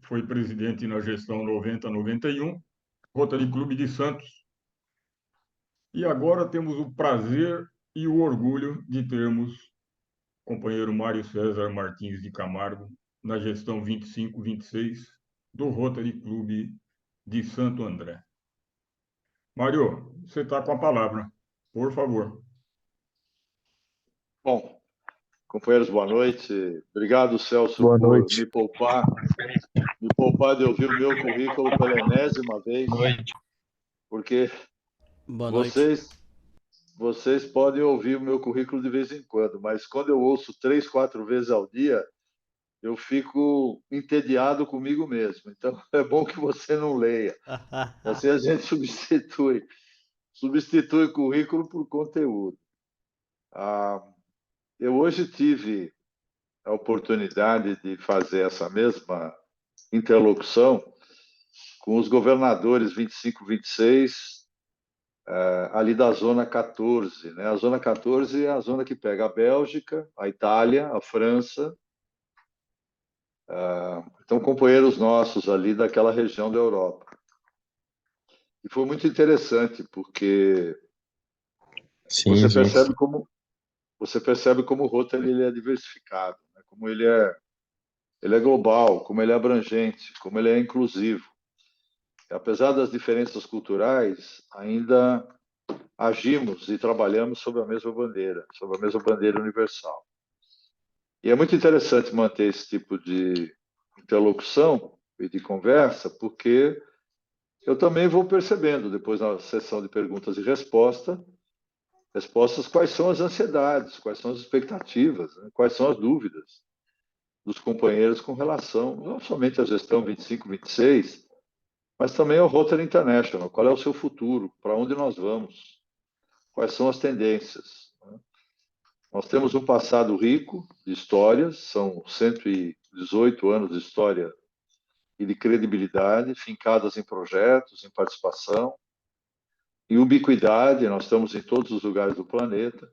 foi presidente na gestão 90-91, Rotary Clube de Santos. E agora temos o prazer e o orgulho de termos o companheiro Mário César Martins de Camargo na gestão 25-26 do Rotary Clube de Santo André. Mário, você está com a palavra, por favor. Bom, companheiros, boa noite. Obrigado, Celso, Boa por noite. me poupar de ouvir o meu currículo pela enésima vez, porque Boa noite. vocês podem ouvir o meu currículo de vez em quando, mas quando eu ouço 3, 4 vezes ao dia, eu fico entediado comigo mesmo. Então, é bom que você não leia. Assim a gente substitui currículo por conteúdo. Eu hoje tive a oportunidade de fazer essa mesma interlocução com os governadores 25, 26, ali da Zona 14. Né? A Zona 14 é a zona que pega a Bélgica, a Itália, a França. Então, companheiros nossos ali daquela região da Europa. E foi muito interessante, porque você percebe como o Rotary ele é diversificado, né? Como ele é global, como ele é abrangente, como ele é inclusivo. E, apesar das diferenças culturais, ainda agimos e trabalhamos sob a mesma bandeira universal. E é muito interessante manter esse tipo de interlocução e de conversa, porque eu também vou percebendo, depois na sessão de perguntas e respostas, quais são as ansiedades, quais são as expectativas, né? Quais são as dúvidas dos companheiros com relação não somente à gestão 25, 26, mas também ao Rotary International. Qual é o seu futuro? Para onde nós vamos? Quais são as tendências? Nós temos um passado rico de histórias, são 118 anos de história e de credibilidade, fincadas em projetos, em participação, em ubiquidade, nós estamos em todos os lugares do planeta.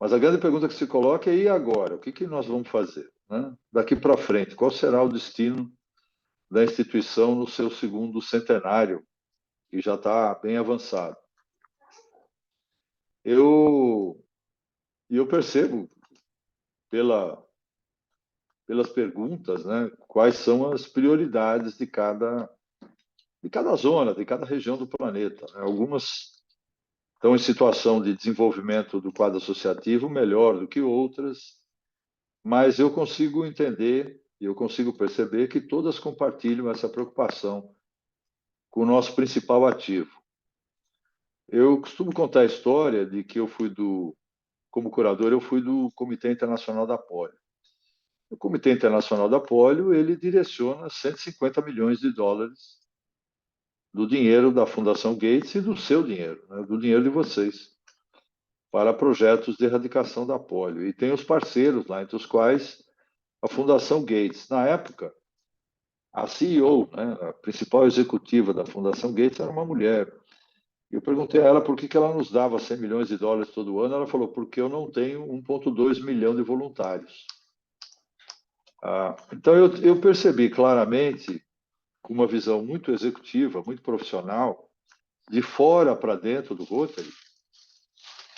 Mas a grande pergunta que se coloca é: e agora? O que nós vamos fazer? Né? Daqui para frente, qual será o destino da instituição no seu segundo centenário, que já está bem avançado? Eu percebo pelas perguntas, né, quais são as prioridades de cada zona, de cada região do planeta. Né? Algumas estão em situação de desenvolvimento do quadro associativo melhor do que outras, mas eu consigo entender e eu consigo perceber que todas compartilham essa preocupação com o nosso principal ativo. Eu costumo contar a história de que como curador, eu fui do Comitê Internacional da Polio. O Comitê Internacional da Polio, ele direciona 150 milhões de dólares do dinheiro da Fundação Gates e do seu dinheiro, né, do dinheiro de vocês, para projetos de erradicação da polio. E tem os parceiros lá, entre os quais a Fundação Gates. Na época, a CEO, né, a principal executiva da Fundação Gates, era uma mulher. Eu perguntei a ela por que ela nos dava 100 milhões de dólares todo ano. Ela falou: porque eu não tenho 1,2 milhão de voluntários. Então, eu percebi claramente, com uma visão muito executiva, muito profissional, de fora para dentro do Rotary,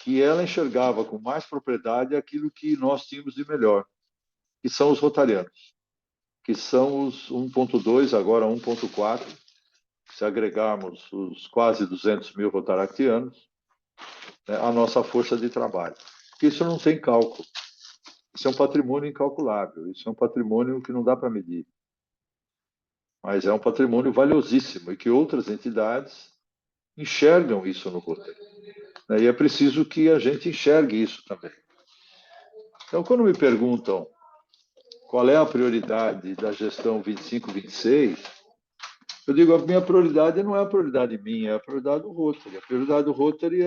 que ela enxergava com mais propriedade aquilo que nós tínhamos de melhor, que são os rotarianos, que são os 1,2, agora 1,4, se agregarmos os quase 200 mil rotaractianos, né, a nossa força de trabalho. Porque isso não tem cálculo. Isso é um patrimônio incalculável, isso é um patrimônio que não dá para medir. Mas é um patrimônio valiosíssimo e que outras entidades enxergam isso no Rotary. E é preciso que a gente enxergue isso também. Então, quando me perguntam qual é a prioridade da gestão 25-26, eu digo: a minha prioridade não é a prioridade minha, é a prioridade do Rotary. A prioridade do Rotary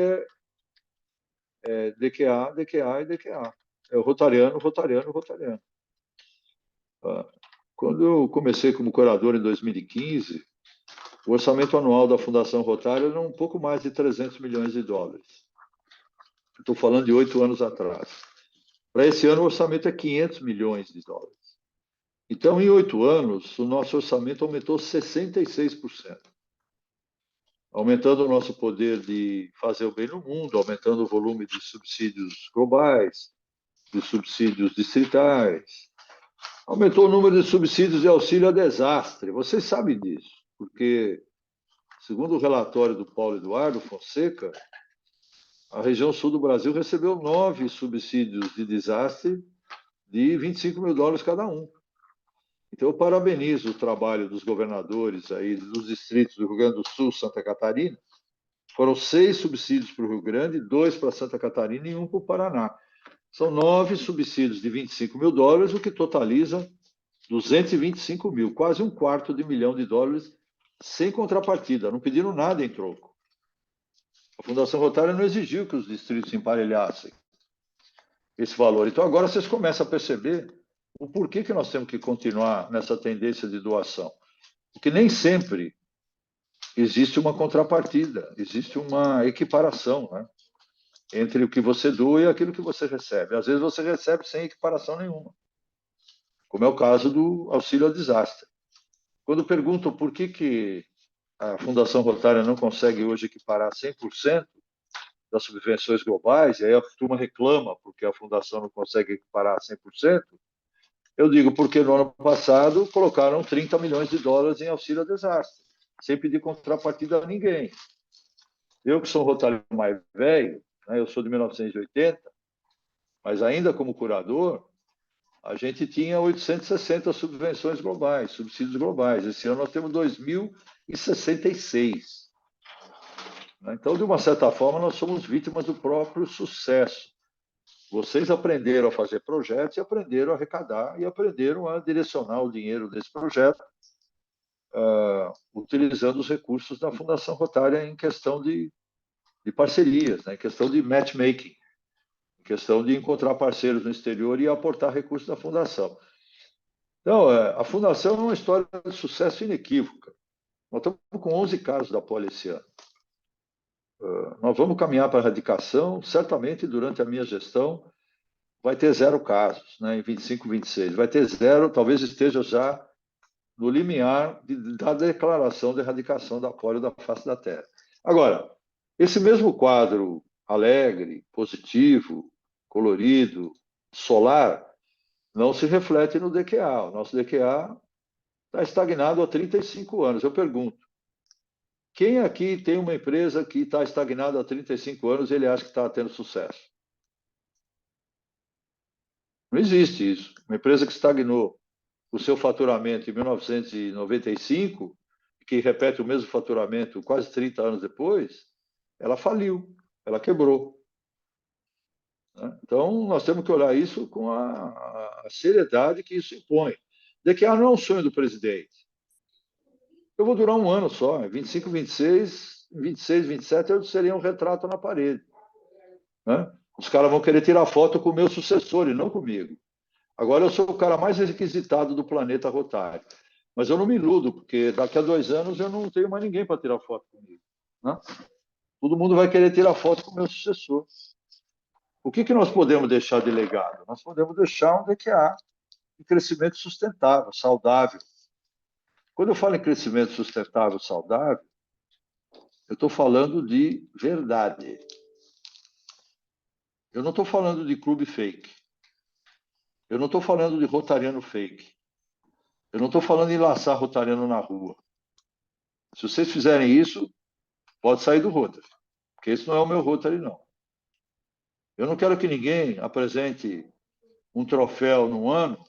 é DQA, DQA e DQA. É o rotariano, rotariano, rotariano. Quando eu comecei como curador em 2015, o orçamento anual da Fundação Rotária era um pouco mais de 300 milhões de dólares. Estou falando de 8 anos atrás. Para esse ano, o orçamento é 500 milhões de dólares. Então, em 8 anos, o nosso orçamento aumentou 66%, aumentando o nosso poder de fazer o bem no mundo, aumentando o volume de subsídios globais, de subsídios distritais, aumentou o número de subsídios de auxílio a desastre. Vocês sabem disso, porque, segundo o relatório do Paulo Eduardo Fonseca, a região sul do Brasil recebeu 9 subsídios de desastre de US$ 25.000 cada um. Então, eu parabenizo o trabalho dos governadores aí dos distritos do Rio Grande do Sul, Santa Catarina. Foram 6 subsídios para o Rio Grande, 2 para Santa Catarina e 1 para o Paraná. São 9 subsídios de US$ 25.000, o que totaliza 225 mil, quase US$ 250 mil sem contrapartida. Não pediram nada em troco. A Fundação Rotária não exigiu que os distritos emparelhassem esse valor. Então, agora vocês começam a perceber o porquê que nós temos que continuar nessa tendência de doação. Porque nem sempre existe uma contrapartida, existe uma equiparação, né, entre o que você doa e aquilo que você recebe. Às vezes você recebe sem equiparação nenhuma, como é o caso do auxílio ao desastre. Quando perguntam por que a Fundação Rotária não consegue hoje equiparar 100% das subvenções globais, e aí a turma reclama porque a Fundação não consegue equiparar 100%, eu digo porque no ano passado colocaram US$ 30 milhões em auxílio a desastre, sem pedir contrapartida a ninguém. Eu que sou um rotário mais velho, né, eu sou de 1980, mas ainda como curador, a gente tinha 860 subvenções globais, subsídios globais. Esse ano nós temos 2.066. Então, de uma certa forma, nós somos vítimas do próprio sucesso. Vocês aprenderam a fazer projetos e aprenderam a arrecadar e aprenderam a direcionar o dinheiro desse projeto utilizando os recursos da Fundação Rotária em questão de parcerias, né? Em questão de matchmaking, em questão de encontrar parceiros no exterior e aportar recursos da Fundação. Então, a Fundação é uma história de sucesso inequívoca. Nós estamos com 11 casos da poli esse ano. Nós vamos caminhar para a erradicação, certamente durante a minha gestão vai ter 0 casos, né, em 25, 26. Vai ter 0, talvez esteja já no limiar da declaração de erradicação da polio da face da Terra. Agora, esse mesmo quadro alegre, positivo, colorido, solar, não se reflete no DQA. O nosso DQA está estagnado há 35 anos. Eu pergunto, quem aqui tem uma empresa que está estagnada há 35 anos e ele acha que está tendo sucesso? Não existe isso. Uma empresa que estagnou o seu faturamento em 1995, que repete o mesmo faturamento quase 30 anos depois, ela faliu, ela quebrou. Então, nós temos que olhar isso com a seriedade que isso impõe. DQA não é um sonho do presidente. Eu vou durar um ano só, 25, 26, 26, 27, eu seria um retrato na parede. Né? Os caras vão querer tirar foto com o meu sucessor e não comigo. Agora eu sou o cara mais requisitado do planeta Rotário. Mas eu não me iludo, porque daqui a 2 anos eu não tenho mais ninguém para tirar foto comigo. Né? Todo mundo vai querer tirar foto com o meu sucessor. O que nós podemos deixar de legado? Nós podemos deixar um DQA de crescimento sustentável, saudável. Quando eu falo em crescimento sustentável, saudável, eu estou falando de verdade. Eu não estou falando de clube fake. Eu não estou falando de rotariano fake. Eu não estou falando em laçar rotariano na rua. Se vocês fizerem isso, pode sair do Rotary, porque esse não é o meu Rotary, não. Eu não quero que ninguém apresente um troféu no ano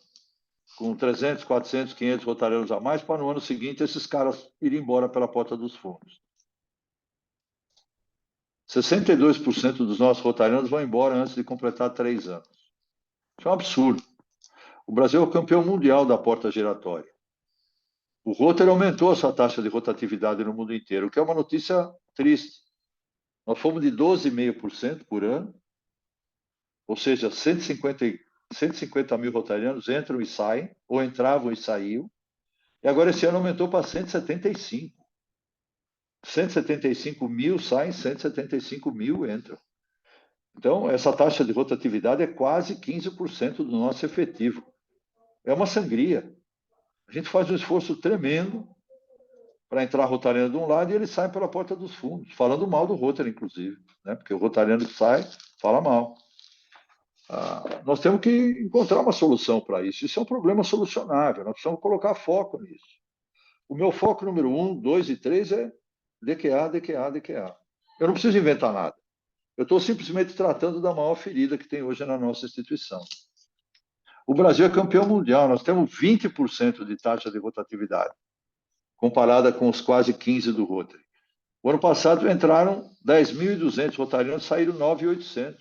com 300, 400, 500 rotarianos a mais para no ano seguinte esses caras irem embora pela porta dos fundos. 62% dos nossos rotarianos vão embora antes de completar 3 anos. Isso é um absurdo. O Brasil é o campeão mundial da porta giratória. O Rotary aumentou a sua taxa de rotatividade no mundo inteiro, o que é uma notícia triste. Nós fomos de 12,5% por ano, ou seja, 150 mil rotarianos entram e saem, ou entravam e saíam, e agora esse ano aumentou para 175. 175 mil saem, 175 mil entram. Então, essa taxa de rotatividade é quase 15% do nosso efetivo. É uma sangria. A gente faz um esforço tremendo para entrar Rotariano de um lado e eles saem pela porta dos fundos, falando mal do Rotary, inclusive, né? Porque o Rotariano que sai fala mal. Nós temos que encontrar uma solução para isso. Isso é um problema solucionável, nós precisamos colocar foco nisso. O meu foco número 1, 2 e 3 é DQA, DQA, DQA. Eu não preciso inventar nada. Eu estou simplesmente tratando da maior ferida que tem hoje na nossa instituição. O Brasil é campeão mundial, nós temos 20% de taxa de rotatividade, comparada com os quase 15% do Rotary. O ano passado entraram 10.200 rotarianos, saíram 9.800.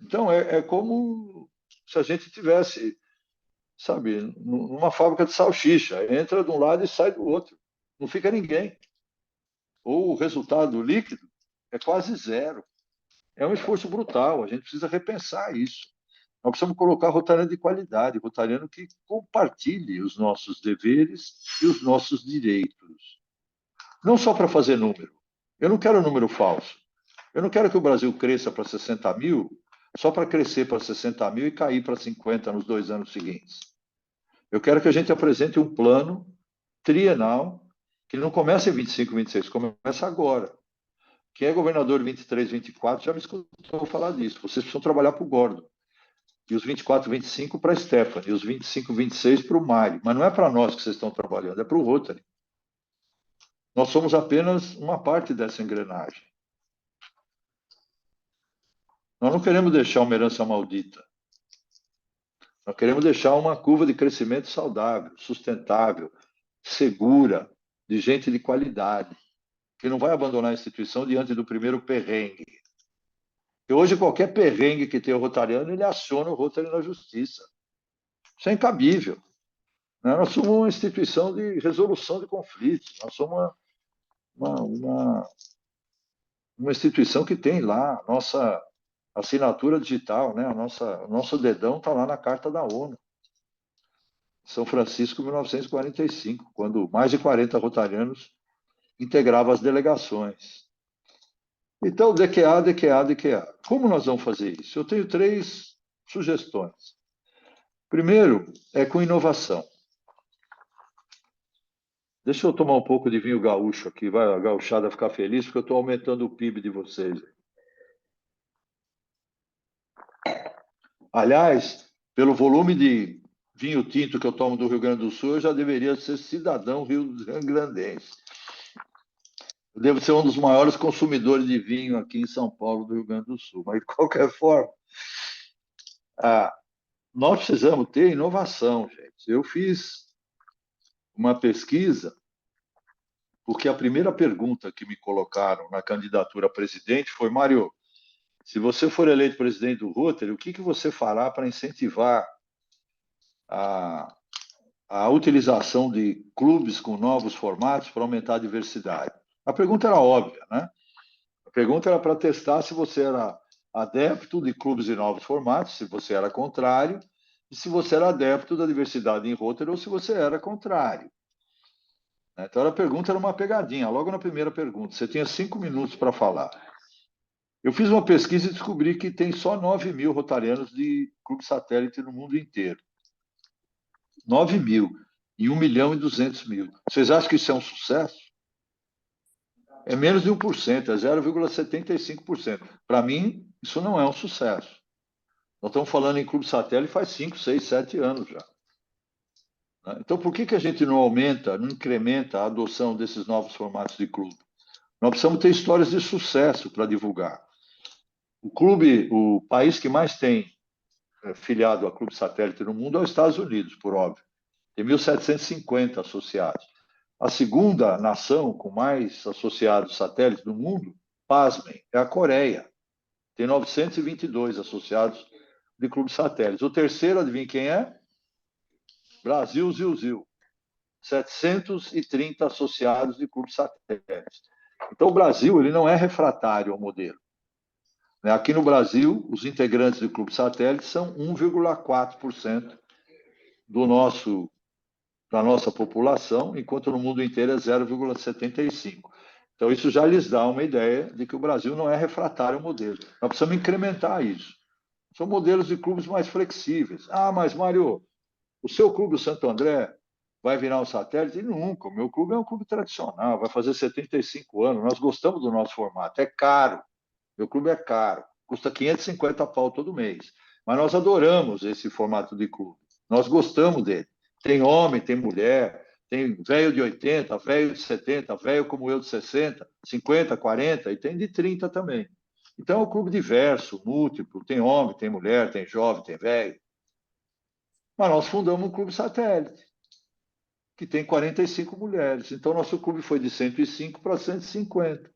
Então, é como se a gente tivesse, sabe, numa fábrica de salsicha. Entra de um lado e sai do outro. Não fica ninguém. Ou o resultado líquido é quase zero. É um esforço brutal. A gente precisa repensar isso. Nós precisamos colocar rotariano de qualidade, rotariano que compartilhe os nossos deveres e os nossos direitos. Não só para fazer número. Eu não quero número falso. Eu não quero que o Brasil cresça para 60 mil só para crescer para 60 mil e cair para 50 nos 2 anos seguintes. Eu quero que a gente apresente um plano trienal que não começa em 25, 26, começa agora. Quem é governador 23, 24 já me escutou falar disso. Vocês precisam trabalhar para o Gordon. E os 24, 25 para a Stephanie. E os 25, 26 para o Mário. Mas não é para nós que vocês estão trabalhando, é para o Rotary. Nós somos apenas uma parte dessa engrenagem. Nós não queremos deixar uma herança maldita. Nós queremos deixar uma curva de crescimento saudável, sustentável, segura, de gente de qualidade, que não vai abandonar a instituição diante do primeiro perrengue. E hoje, qualquer perrengue que tenha o Rotariano, ele aciona o Rotary na justiça. Isso é incabível. Né? Nós somos uma instituição de resolução de conflitos. Nós somos uma instituição que tem lá a nossa assinatura digital, né? O nosso dedão está lá na Carta da ONU. São Francisco, 1945, quando mais de 40 rotarianos integravam as delegações. Então, DQA, DQA, DQA. Como nós vamos fazer isso? Eu tenho 3 sugestões. Primeiro, é com inovação. Deixa eu tomar um pouco de vinho gaúcho aqui, vai a gauchada ficar feliz, porque eu estou aumentando o PIB de vocês. Aliás, pelo volume de vinho tinto que eu tomo do Rio Grande do Sul, eu já deveria ser cidadão rio-grandense. Eu devo ser um dos maiores consumidores de vinho aqui em São Paulo, do Rio Grande do Sul. Mas, de qualquer forma, nós precisamos ter inovação, gente. Eu fiz uma pesquisa, porque a primeira pergunta que me colocaram na candidatura a presidente foi: Mário, se você for eleito presidente do Rotary, o que você fará para incentivar a utilização de clubes com novos formatos para aumentar a diversidade? A pergunta era óbvia, né? A pergunta era para testar se você era adepto de clubes de novos formatos, se você era contrário, e se você era adepto da diversidade em Rotary ou se você era contrário. Então, a pergunta era uma pegadinha. Logo na primeira pergunta, você tinha 5 minutos para falar. Eu fiz uma pesquisa e descobri que tem só 9 mil rotarianos de clube satélite no mundo inteiro. 9 mil e 1.200.000. Vocês acham que isso é um sucesso? É menos de 1%, é 0,75%. Para mim, isso não é um sucesso. Nós estamos falando em clube satélite faz 5, 6, 7 anos já. Então, por que a gente não aumenta, não incrementa a adoção desses novos formatos de clube? Nós precisamos ter histórias de sucesso para divulgar. O país que mais tem filiado a clube satélite no mundo é os Estados Unidos, por óbvio. Tem 1.750 associados. A segunda nação com mais associados satélites do mundo, pasmem, é a Coreia. Tem 922 associados de clubes satélites. O terceiro, adivinha quem é? Brasil, Zil. 730 associados de clubes satélites. Então, o Brasil ele não é refratário ao modelo. Aqui no Brasil, os integrantes do clube satélite são 1,4% da nossa população, enquanto no mundo inteiro é 0,75%. Então, isso já lhes dá uma ideia de que o Brasil não é refratário ao modelo. Nós precisamos incrementar isso. São modelos de clubes mais flexíveis. Ah, mas, Mário, O seu clube, o Santo André, vai virar um satélite? Nunca. O meu clube é um clube tradicional, vai fazer 75 anos. Nós gostamos do nosso formato. É caro. Meu clube é caro. Custa 550 pau todo mês. Mas nós adoramos esse formato de clube. Nós gostamos dele. Tem homem, tem mulher, tem velho de 80, velho de 70, velho como eu de 60, 50, 40 e tem de 30 também. Então é um clube diverso, múltiplo. Tem homem, tem mulher, tem jovem, tem velho. Mas nós fundamos um clube satélite que tem 45 mulheres. Então, nosso clube foi de 105 para 150.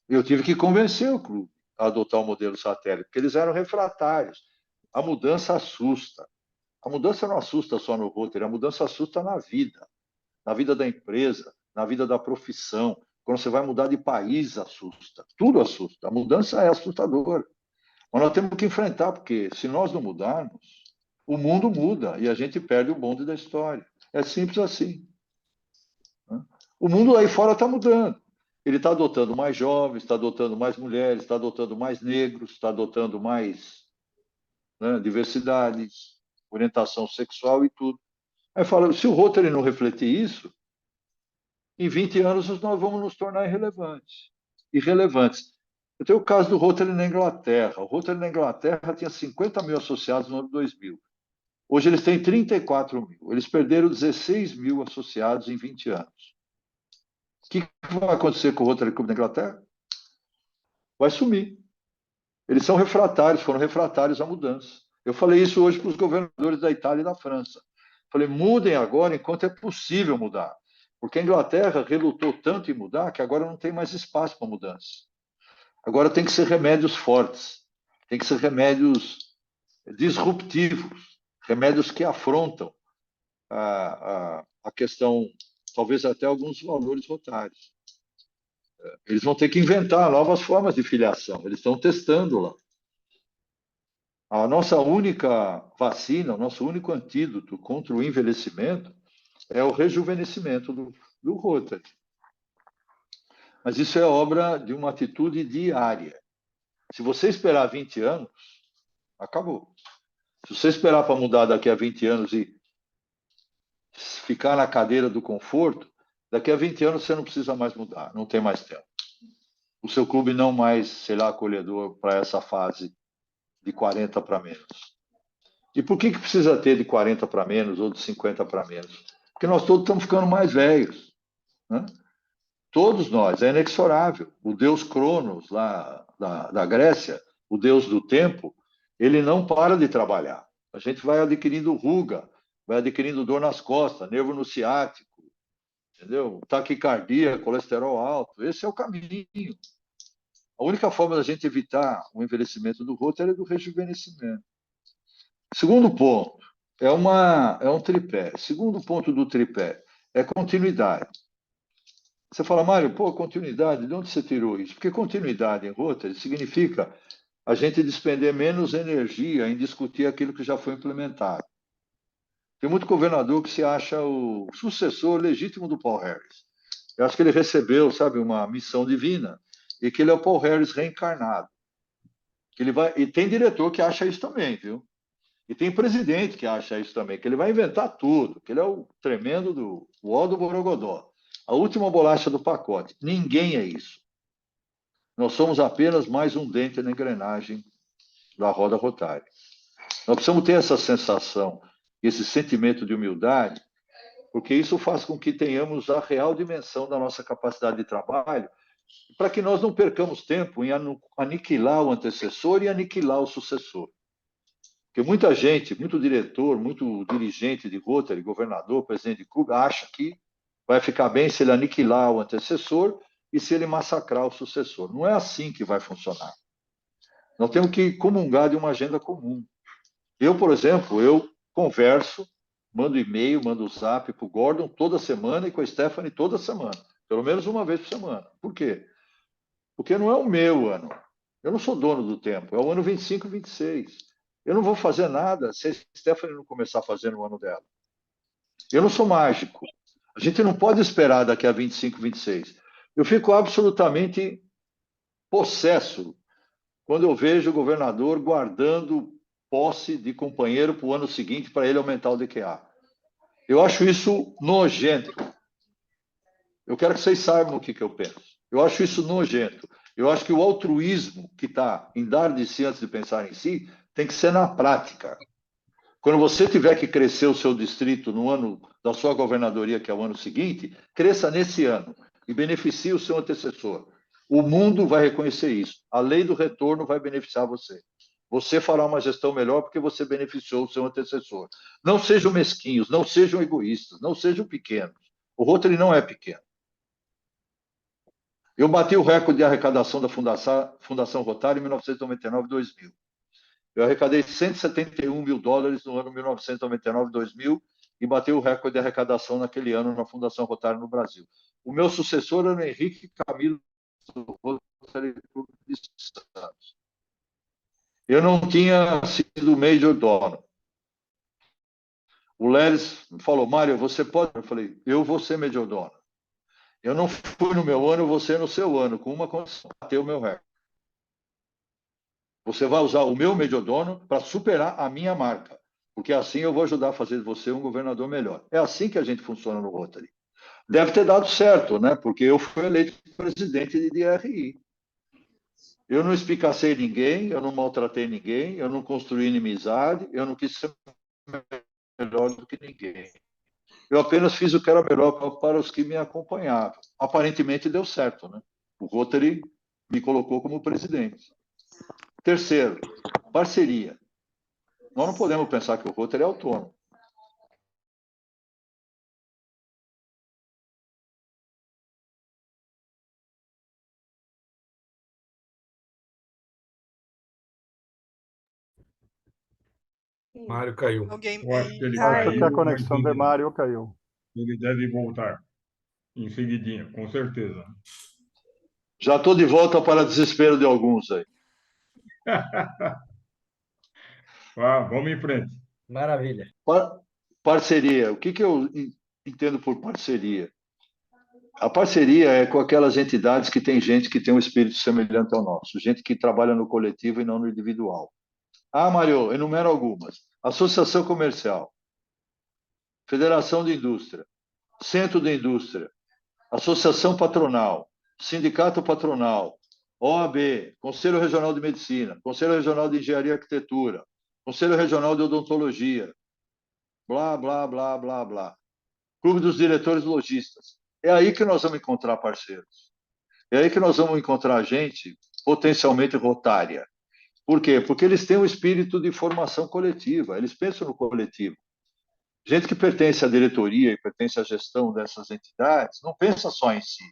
Eu tive que convencer o clube a adotar o modelo satélite, porque eles eram refratários. A mudança assusta. A mudança não assusta só no Rotary, a mudança assusta na vida da empresa, na vida da profissão. Quando você vai mudar de país, assusta. Tudo assusta. A mudança é assustadora. Mas nós temos que enfrentar, porque se nós não mudarmos, o mundo muda e a gente perde o bonde da história. É simples assim. Né? O mundo aí fora está mudando. Ele está adotando mais jovens, está adotando mais mulheres, está adotando mais negros, está adotando mais, né, diversidade, orientação sexual e tudo. Aí fala, se o Rotary não refletir isso, em 20 anos nós vamos nos tornar irrelevantes. Eu tenho o caso do Rotary na Inglaterra. O Rotary na Inglaterra tinha 50 mil associados no ano 2000. Hoje eles têm 34 mil. Eles perderam 16 mil associados em 20 anos. O que vai acontecer com o Rotary Club da Inglaterra? Vai sumir. Eles são refratários, foram refratários à mudança. Eu falei isso hoje para os governadores da Itália e da França. Falei, mudem agora enquanto é possível mudar. Porque a Inglaterra relutou tanto em mudar que agora não tem mais espaço para mudança. Agora tem que ser remédios fortes, tem que ser remédios disruptivos, remédios que afrontam a questão, talvez até alguns valores rotários. Eles vão ter que inventar novas formas de filiação, eles estão testando lá. A nossa única vacina, o nosso único antídoto contra o envelhecimento é o rejuvenescimento do Rotary. Mas isso é obra de uma atitude diária. Se você esperar 20 anos, acabou. Se você esperar para mudar daqui a 20 anos e ficar na cadeira do conforto, daqui a 20 anos você não precisa mais mudar, não tem mais tempo. O seu clube não mais será acolhedor para essa fase de 40 para menos. E por que precisa ter de 40 para menos ou de 50 para menos? Porque nós todos estamos ficando mais velhos. Né? Todos nós, é inexorável. O deus Cronos, lá da Grécia, o deus do tempo, ele não para de trabalhar. A gente vai adquirindo ruga, vai adquirindo dor nas costas, nervo no ciático, entendeu? Taquicardia, colesterol alto. Esse é o caminho. A única forma da gente evitar o envelhecimento do Rotary é do rejuvenescimento. Segundo ponto, é um tripé. Segundo ponto do tripé é continuidade. Você fala, Mário, pô, continuidade, de onde você tirou isso? Porque continuidade em Rotary significa a gente despender menos energia em discutir aquilo que já foi implementado. Tem muito governador que se acha o sucessor legítimo do Paul Harris. Eu acho que ele recebeu, sabe, uma missão divina e que ele é o Paul Harris reencarnado. Que ele vai... E tem diretor que acha isso também, viu? E tem presidente que acha isso também, que ele vai inventar tudo, que ele é o tremendo do ó do Borogodó, a última bolacha do pacote. Ninguém é isso. Nós somos apenas mais um dente na engrenagem da roda rotária. Nós precisamos ter essa sensação, esse sentimento de humildade, porque isso faz com que tenhamos a real dimensão da nossa capacidade de trabalho, para que nós não percamos tempo em aniquilar o antecessor e aniquilar o sucessor. Porque muita gente, muito diretor, muito dirigente de Rotary, governador, presidente de clube, acha que vai ficar bem se ele aniquilar o antecessor e se ele massacrar o sucessor. Não é assim que vai funcionar. Nós temos que comungar de uma agenda comum. Eu, por exemplo, eu converso, mando e-mail, mando zap para o Gordon toda semana e com a Stephanie toda semana. Pelo menos uma vez por semana. Por quê? Porque não é o meu ano. Eu não sou dono do tempo. É o ano 25 e 26. Eu não vou fazer nada se a Stephanie não começar a fazer no ano dela. Eu não sou mágico. A gente não pode esperar daqui a 25, 26. Eu fico absolutamente possesso quando eu vejo o governador guardando posse de companheiro para o ano seguinte para ele aumentar o DQA. Eu acho isso nojento. Eu quero que vocês saibam o que eu penso. Eu acho isso nojento. Eu acho que o altruísmo que está em dar de si antes de pensar em si tem que ser na prática. Quando você tiver que crescer o seu distrito no ano da sua governadoria, que é o ano seguinte, cresça nesse ano e beneficie o seu antecessor. O mundo vai reconhecer isso. A lei do retorno vai beneficiar você. Você fará uma gestão melhor porque você beneficiou o seu antecessor. Não sejam mesquinhos, não sejam egoístas, não sejam pequenos. O Rotary não é pequeno. Eu bati o recorde de arrecadação da Fundação Rotary em 1999 e 2000. Eu arrecadei $171 mil no ano 1999-2000 e bati o recorde de arrecadação naquele ano na Fundação Rotary no Brasil. O meu sucessor era o Henrique Camilo do Rotary Clube de Santos. Eu não tinha sido Major Donor. O Leles falou, Mário, você pode? Eu falei, eu vou ser Major Donor. Eu não fui no meu ano, eu vou ser no seu ano, com uma condição, bater o meu recorde. Você vai usar o meu Major Donor para superar a minha marca, porque assim eu vou ajudar a fazer de você um governador melhor. É assim que a gente funciona no Rotary. Deve ter dado certo, né? Porque eu fui eleito presidente de DRI. Eu não espicacei ninguém, eu não maltratei ninguém, eu não construí inimizade, eu não quis ser melhor do que ninguém. Eu apenas fiz o que era melhor para os que me acompanhavam. Aparentemente deu certo, né? O Rotary me colocou como presidente. Terceiro, parceria. Nós não podemos pensar que o Rotary é autônomo. Mário caiu. Eu acho que ele Acho que a caiu, mas conexão de Mário caiu. ele deve voltar em seguidinha, com certeza. Já estou de volta para desespero de alguns aí. Vamos em frente. Maravilha. Parceria. O que eu entendo por parceria? A parceria é com aquelas entidades que tem gente que tem um espírito semelhante ao nosso, gente que trabalha no coletivo e não no individual. Ah, Mário, enumero algumas. Associação Comercial, Federação de Indústria, Centro de Indústria, Associação Patronal, Sindicato Patronal, OAB, Conselho Regional de Medicina, Conselho Regional de Engenharia e Arquitetura, Conselho Regional de Odontologia, blá, blá, blá, blá, blá. Clube dos Diretores Lojistas. É aí que nós vamos encontrar parceiros. É aí que nós vamos encontrar gente potencialmente rotária. Por quê? Porque eles têm um espírito de formação coletiva, eles pensam no coletivo. Gente que pertence à diretoria e pertence à gestão dessas entidades não pensa só em si,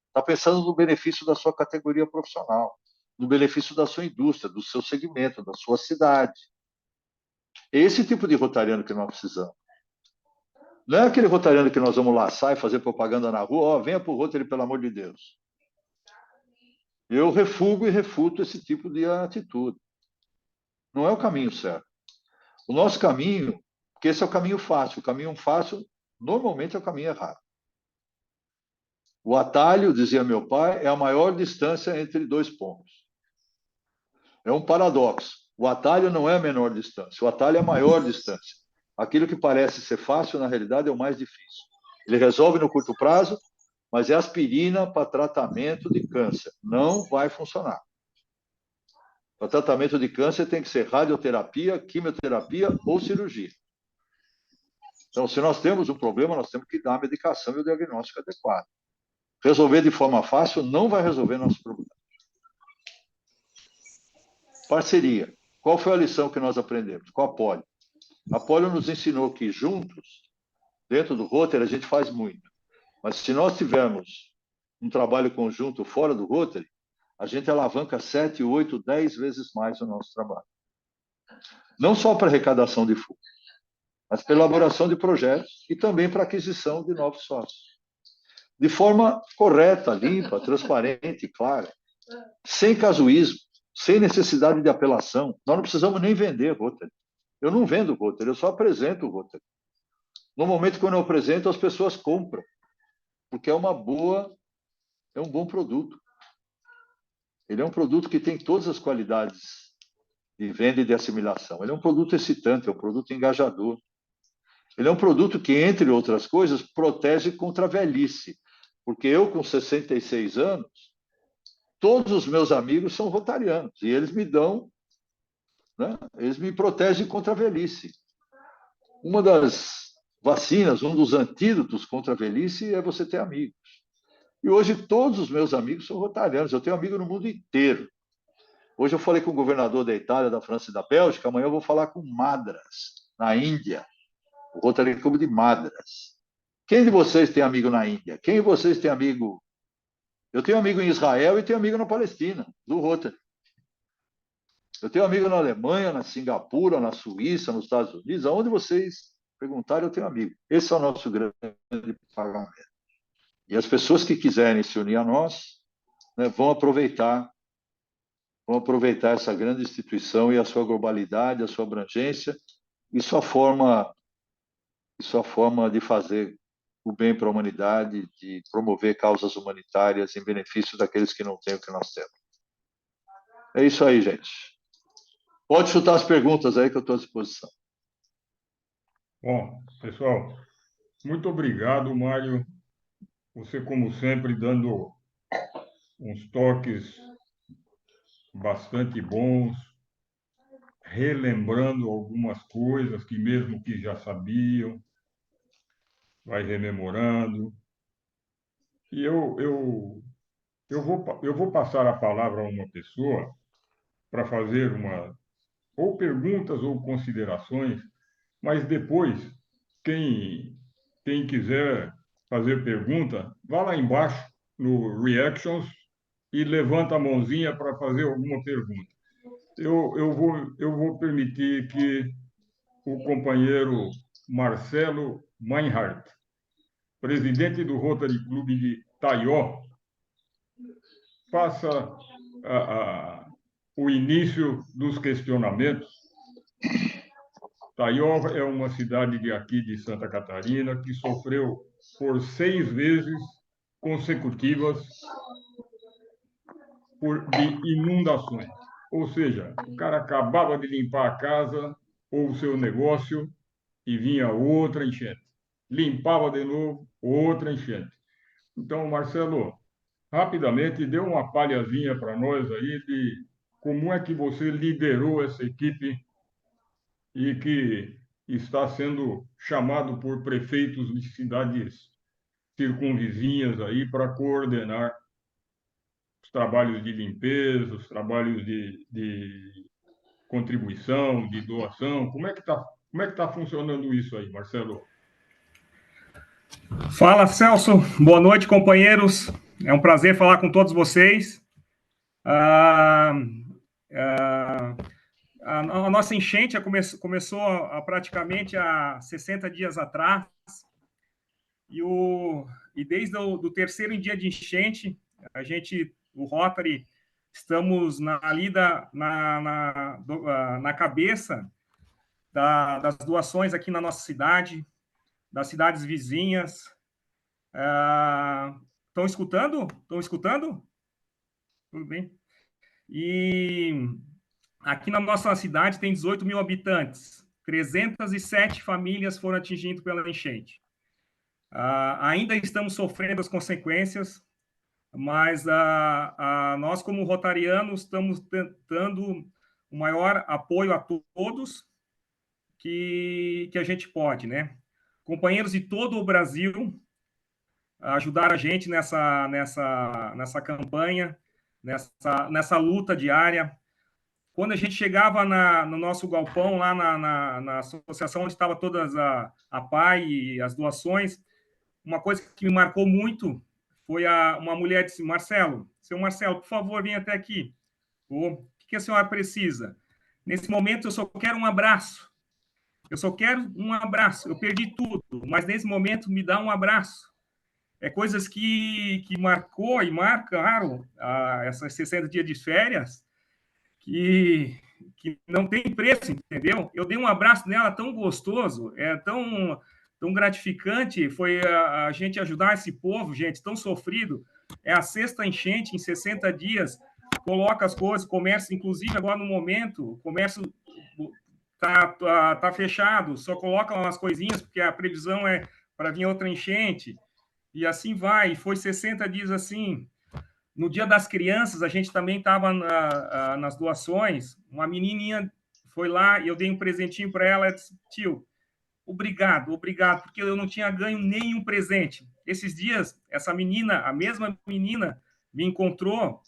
está pensando no benefício da sua categoria profissional, no benefício da sua indústria, do seu segmento, da sua cidade. É esse tipo de rotariano que nós precisamos. Não é aquele rotariano que nós vamos laçar e fazer propaganda na rua, venha para o Rotary, pelo amor de Deus. Eu refugo e refuto esse tipo de atitude. Não é o caminho certo. O nosso caminho, porque esse é o caminho fácil. O caminho fácil, normalmente, é o caminho errado. O atalho, dizia meu pai, é a maior distância entre dois pontos. É um paradoxo. O atalho não é a menor distância, o atalho é a maior distância. Aquilo que parece ser fácil, na realidade, é o mais difícil. Ele resolve no curto prazo, mas é aspirina para tratamento de câncer. Não vai funcionar. Para tratamento de câncer tem que ser radioterapia, quimioterapia ou cirurgia. Então, se nós temos um problema, nós temos que dar a medicação e o diagnóstico adequado. Resolver de forma fácil não vai resolver nosso problema. Parceria. Qual foi a lição que nós aprendemos? Com a Polio. A Polio nos ensinou que juntos, dentro do Rotary, a gente faz muito. Mas se nós tivermos um trabalho conjunto fora do Rotary, a gente alavanca 7, 8, 10 vezes mais o nosso trabalho. Não só para arrecadação de fundos, mas para elaboração de projetos e também para aquisição de novos sócios. De forma correta, limpa, transparente, clara, sem casuísmo, sem necessidade de apelação. Nós não precisamos nem vender Rotary. Eu não vendo Rotary, eu só apresento o Rotary. No momento quando eu apresento, as pessoas compram, porque é um bom produto. Ele é um produto que tem todas as qualidades de venda e de assimilação. Ele é um produto excitante, é um produto engajador. Ele é um produto que, entre outras coisas, protege contra a velhice. Porque eu, com 66 anos, todos os meus amigos são rotarianos e eles me dão, né? Eles me protegem contra a velhice. Uma das vacinas, um dos antídotos contra a velhice é você ter amigos. E hoje todos os meus amigos são rotarianos. Eu tenho amigo no mundo inteiro. Hoje eu falei com o governador da Itália, da França e da Bélgica. Amanhã eu vou falar com Madras, na Índia. O Rotary Club de Madras. Quem de vocês tem amigo na Índia? Quem de vocês tem amigo... Eu tenho amigo em Israel e tenho amigo na Palestina, do Rotary. Eu tenho amigo na Alemanha, na Singapura, na Suíça, nos Estados Unidos. Aonde vocês perguntarem, eu tenho amigo. Esse é o nosso grande pagamento. E as pessoas que quiserem se unir a nós, né, vão aproveitar essa grande instituição e a sua globalidade, a sua abrangência e sua forma de fazer o bem para a humanidade, de promover causas humanitárias em benefício daqueles que não têm o que nós temos. É isso aí, gente. Pode chutar as perguntas aí que eu estou à disposição. Bom, pessoal, muito obrigado, Mário. Você, como sempre, dando uns toques bastante bons, relembrando algumas coisas que mesmo que já sabiam, vai rememorando. E eu vou passar a palavra a uma pessoa para fazer ou perguntas ou considerações, mas depois, quem quiser fazer pergunta, vá lá embaixo no Reactions e levanta a mãozinha para fazer alguma pergunta. Eu vou permitir que o companheiro Marcelo Meinhardt, presidente do Rotary Club de Taió, faça o início dos questionamentos. Taió é uma cidade aqui de Santa Catarina que sofreu por 6 vezes consecutivas de inundações. Ou seja, o cara acabava de limpar a casa ou o seu negócio e vinha outra enchente. Limpava de novo, outra enchente. Então, Marcelo, rapidamente, dê uma palhazinha para nós aí de como é que você liderou essa equipe e que está sendo chamado por prefeitos de cidades circunvizinhas aí para coordenar os trabalhos de limpeza, os trabalhos de contribuição, de doação. Como é que tá funcionando isso aí, Marcelo? Fala, Celso. Boa noite, companheiros. É um prazer falar com todos vocês. A nossa enchente começou praticamente há 60 dias atrás. E desde o terceiro dia de enchente, o Rotary, estamos na cabeça das doações aqui na nossa cidade, das cidades vizinhas. Estão escutando? Estão escutando? Tudo bem. E aqui na nossa cidade tem 18 mil habitantes. 307 famílias foram atingidas pela enchente. Ainda estamos sofrendo as consequências, mas nós, como rotarianos, estamos tentando o maior apoio a todos que a gente pode, né? Companheiros de todo o Brasil ajudaram a gente nessa campanha, nessa luta diária. Quando a gente chegava no nosso galpão, lá na associação onde estava todas a PAI e as doações, uma coisa que me marcou muito foi uma mulher disse: Marcelo, seu Marcelo, por favor, venha até aqui. O que a senhora precisa? Nesse momento, eu só quero um abraço. Eu só quero um abraço. Eu perdi tudo, mas nesse momento, me dá um abraço. Coisas que marcou e marcaram essas 60 dias de férias que não tem preço, entendeu? Eu dei um abraço nela tão gostoso, tão gratificante, foi a gente ajudar esse povo, gente, tão sofrido. É a sexta enchente em 60 dias. coloca as coisas, comércio, inclusive agora no momento, o comércio tá fechado, só coloca umas coisinhas, porque a previsão é para vir outra enchente, e assim vai. Foi 60 dias assim. No Dia das Crianças, a gente também estava nas doações. Uma menininha foi lá e eu dei um presentinho para ela. Ela disse, tio, obrigado, obrigado, porque eu não tinha ganho nenhum presente. Esses dias, essa menina, a mesma menina, me encontrou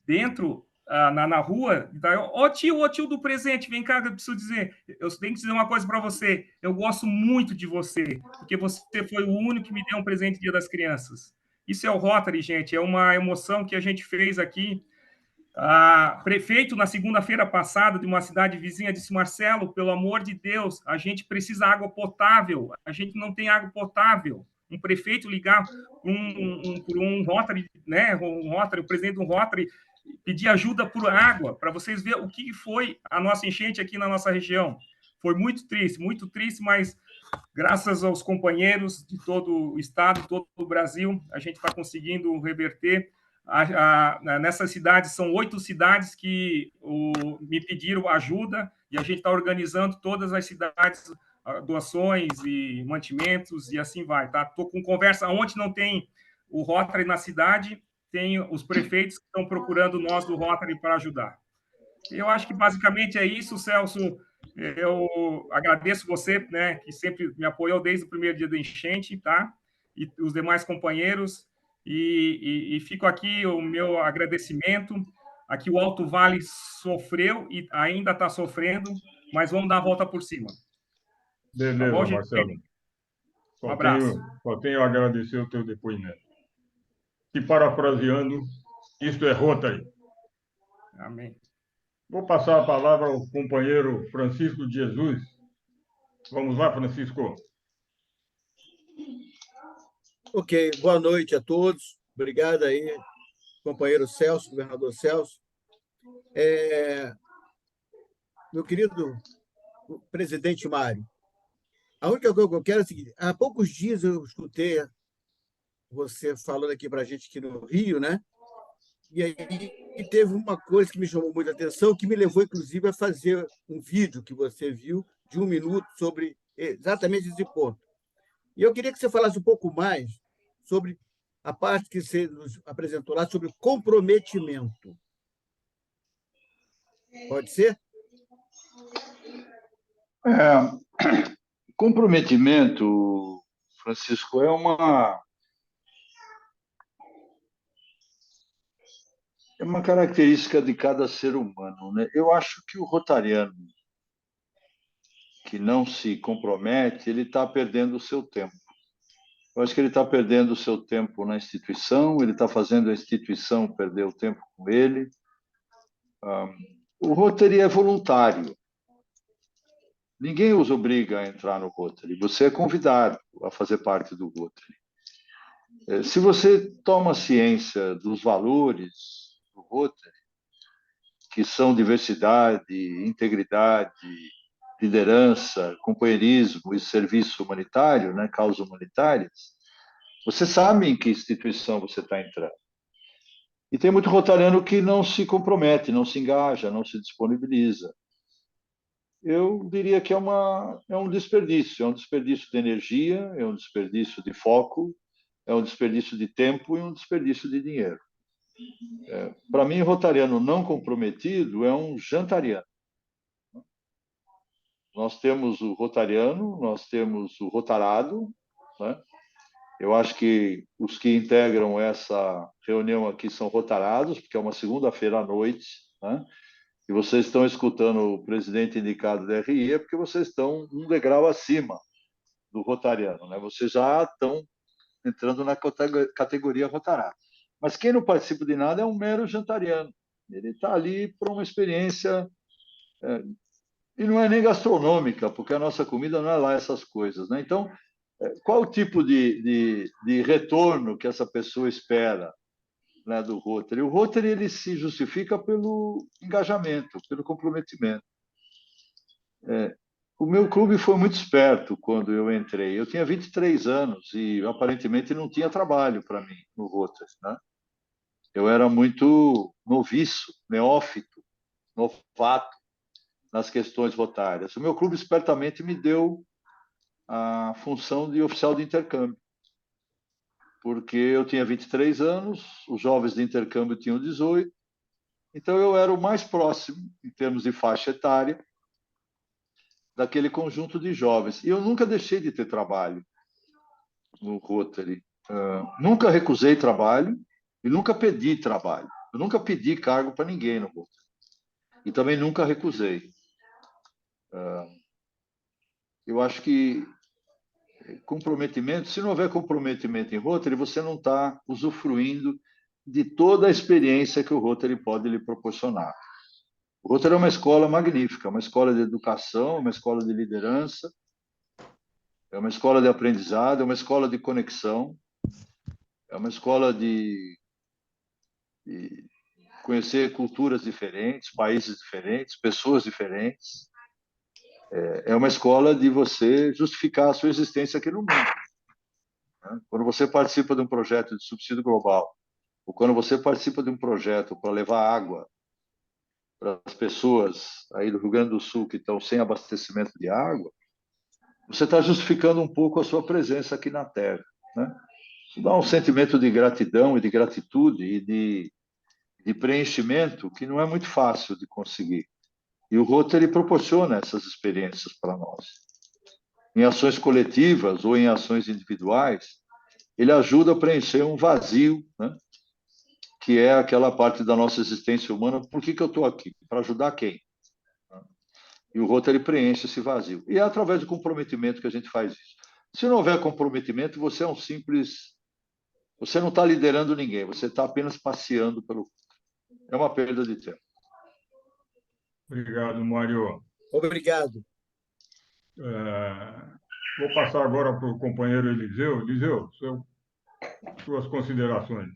dentro, na rua, ó tio do presente, vem cá que eu preciso dizer, eu tenho que dizer uma coisa para você, eu gosto muito de você, porque você foi o único que me deu um presente Dia das Crianças. Isso é o Rotary, gente, é uma emoção que a gente fez aqui. Prefeito, na segunda-feira passada, de uma cidade vizinha, disse, Marcelo, pelo amor de Deus, a gente precisa de água potável, a gente não tem água potável. Um prefeito ligar por um Rotary, né, o presidente de um Rotary, pedir ajuda por água, para vocês verem o que foi a nossa enchente aqui na nossa região. Foi muito triste, mas graças aos companheiros de todo o estado, de todo o Brasil, a gente está conseguindo reverter. Nessas cidades, são 8 cidades que me pediram ajuda, e a gente está organizando todas as cidades, doações e mantimentos, e assim vai. Tá? Estou com conversa, onde não tem o Rotary na cidade, tem os prefeitos que estão procurando nós do Rotary para ajudar. Eu acho que basicamente é isso, Celso. Eu agradeço você, né, que sempre me apoiou desde o primeiro dia da enchente, tá? E os demais companheiros. E fico aqui o meu agradecimento. Aqui o Alto Vale sofreu e ainda está sofrendo, mas vamos dar a volta por cima. Tá bom, Beleza, gente? Marcelo. Um abraço. Só tenho a agradecer o teu depoimento. E parafraseando, isto é Rotary. Amém. Vou passar a palavra ao companheiro Francisco de Jesus. Vamos lá, Francisco. Ok, boa noite a todos. Obrigado aí, companheiro Celso, governador Celso. Meu querido presidente Mário, a única coisa que eu quero é o seguinte: há poucos dias eu escutei você falando aqui para a gente aqui no Rio, né? E aí teve uma coisa que me chamou muita atenção, que me levou, inclusive, a fazer um vídeo que você viu de 1 minuto sobre exatamente esse ponto. E eu queria que você falasse um pouco mais sobre a parte que você nos apresentou lá, sobre comprometimento. Pode ser? Comprometimento, Francisco, é uma característica de cada ser humano, né? Eu acho que o rotariano que não se compromete, ele está perdendo o seu tempo. Eu acho que ele está perdendo o seu tempo na instituição, ele está fazendo a instituição perder o tempo com ele. O Rotary é voluntário. Ninguém os obriga a entrar no Rotary. Você é convidado a fazer parte do Rotary. Se você toma ciência dos valores do Rotary, que são diversidade, integridade, liderança, companheirismo e serviço humanitário, né, causas humanitárias, você sabe em que instituição você está entrando. E tem muito rotariano que não se compromete, não se engaja, não se disponibiliza. Eu diria que é um desperdício de energia, é um desperdício de foco, é um desperdício de tempo e um desperdício de dinheiro. Para mim, rotariano não comprometido é um jantariano. Nós temos o rotariano, nós temos o rotarado, né? Eu acho que os que integram essa reunião aqui são rotarados, porque é uma segunda-feira à noite, né? E vocês estão escutando o presidente indicado da RI, porque vocês estão um degrau acima do rotariano, né? Vocês já estão entrando na categoria rotarado. Mas quem não participa de nada é um mero jantariano. Ele está ali para uma experiência... E não é nem gastronômica, porque a nossa comida não é lá essas coisas, né? Então, qual o tipo de retorno que essa pessoa espera, né, do Rotary? O Rotary ele se justifica pelo engajamento, pelo comprometimento. O meu clube foi muito esperto quando eu entrei. Eu tinha 23 anos e, aparentemente, não tinha trabalho para mim no Rotary, né? eu era muito noviço, neófito, novato nas questões rotárias. O meu clube espertamente me deu a função de oficial de intercâmbio, porque eu tinha 23 anos, os jovens de intercâmbio tinham 18, então eu era o mais próximo, em termos de faixa etária, daquele conjunto de jovens. E eu nunca deixei de ter trabalho no Rotary. Nunca recusei trabalho e nunca pedi trabalho. Eu nunca pedi cargo para ninguém no Rotary. E também nunca recusei. Eu acho que comprometimento, se não houver comprometimento em Rotary, você não está usufruindo de toda a experiência que o Rotary pode lhe proporcionar. O Rotary é uma escola magnífica, uma escola de educação, uma escola de liderança, é uma escola de aprendizado, é uma escola de conexão, é uma escola de conhecer culturas diferentes, países diferentes, pessoas diferentes. É uma escola de você justificar a sua existência aqui no mundo. Quando você participa de um projeto de subsídio global, ou quando você participa de um projeto para levar água para as pessoas aí do Rio Grande do Sul que estão sem abastecimento de água, você está justificando um pouco a sua presença aqui na Terra, né? Isso dá um sentimento de gratidão e de gratitude e de preenchimento que não é muito fácil de conseguir. E o Rotary proporciona essas experiências para nós. Em ações coletivas ou em ações individuais, ele ajuda a preencher um vazio, né? Que é aquela parte da nossa existência humana. Por que eu estou aqui? Para ajudar quem? E o Rotary preenche esse vazio. E é através do comprometimento que a gente faz isso. Se não houver comprometimento, você é um simples... Você não está liderando ninguém, você está apenas passeando pelo... É uma perda de tempo. Obrigado, Mário. Obrigado. Vou passar agora para o companheiro Eliseu. Eliseu, suas considerações.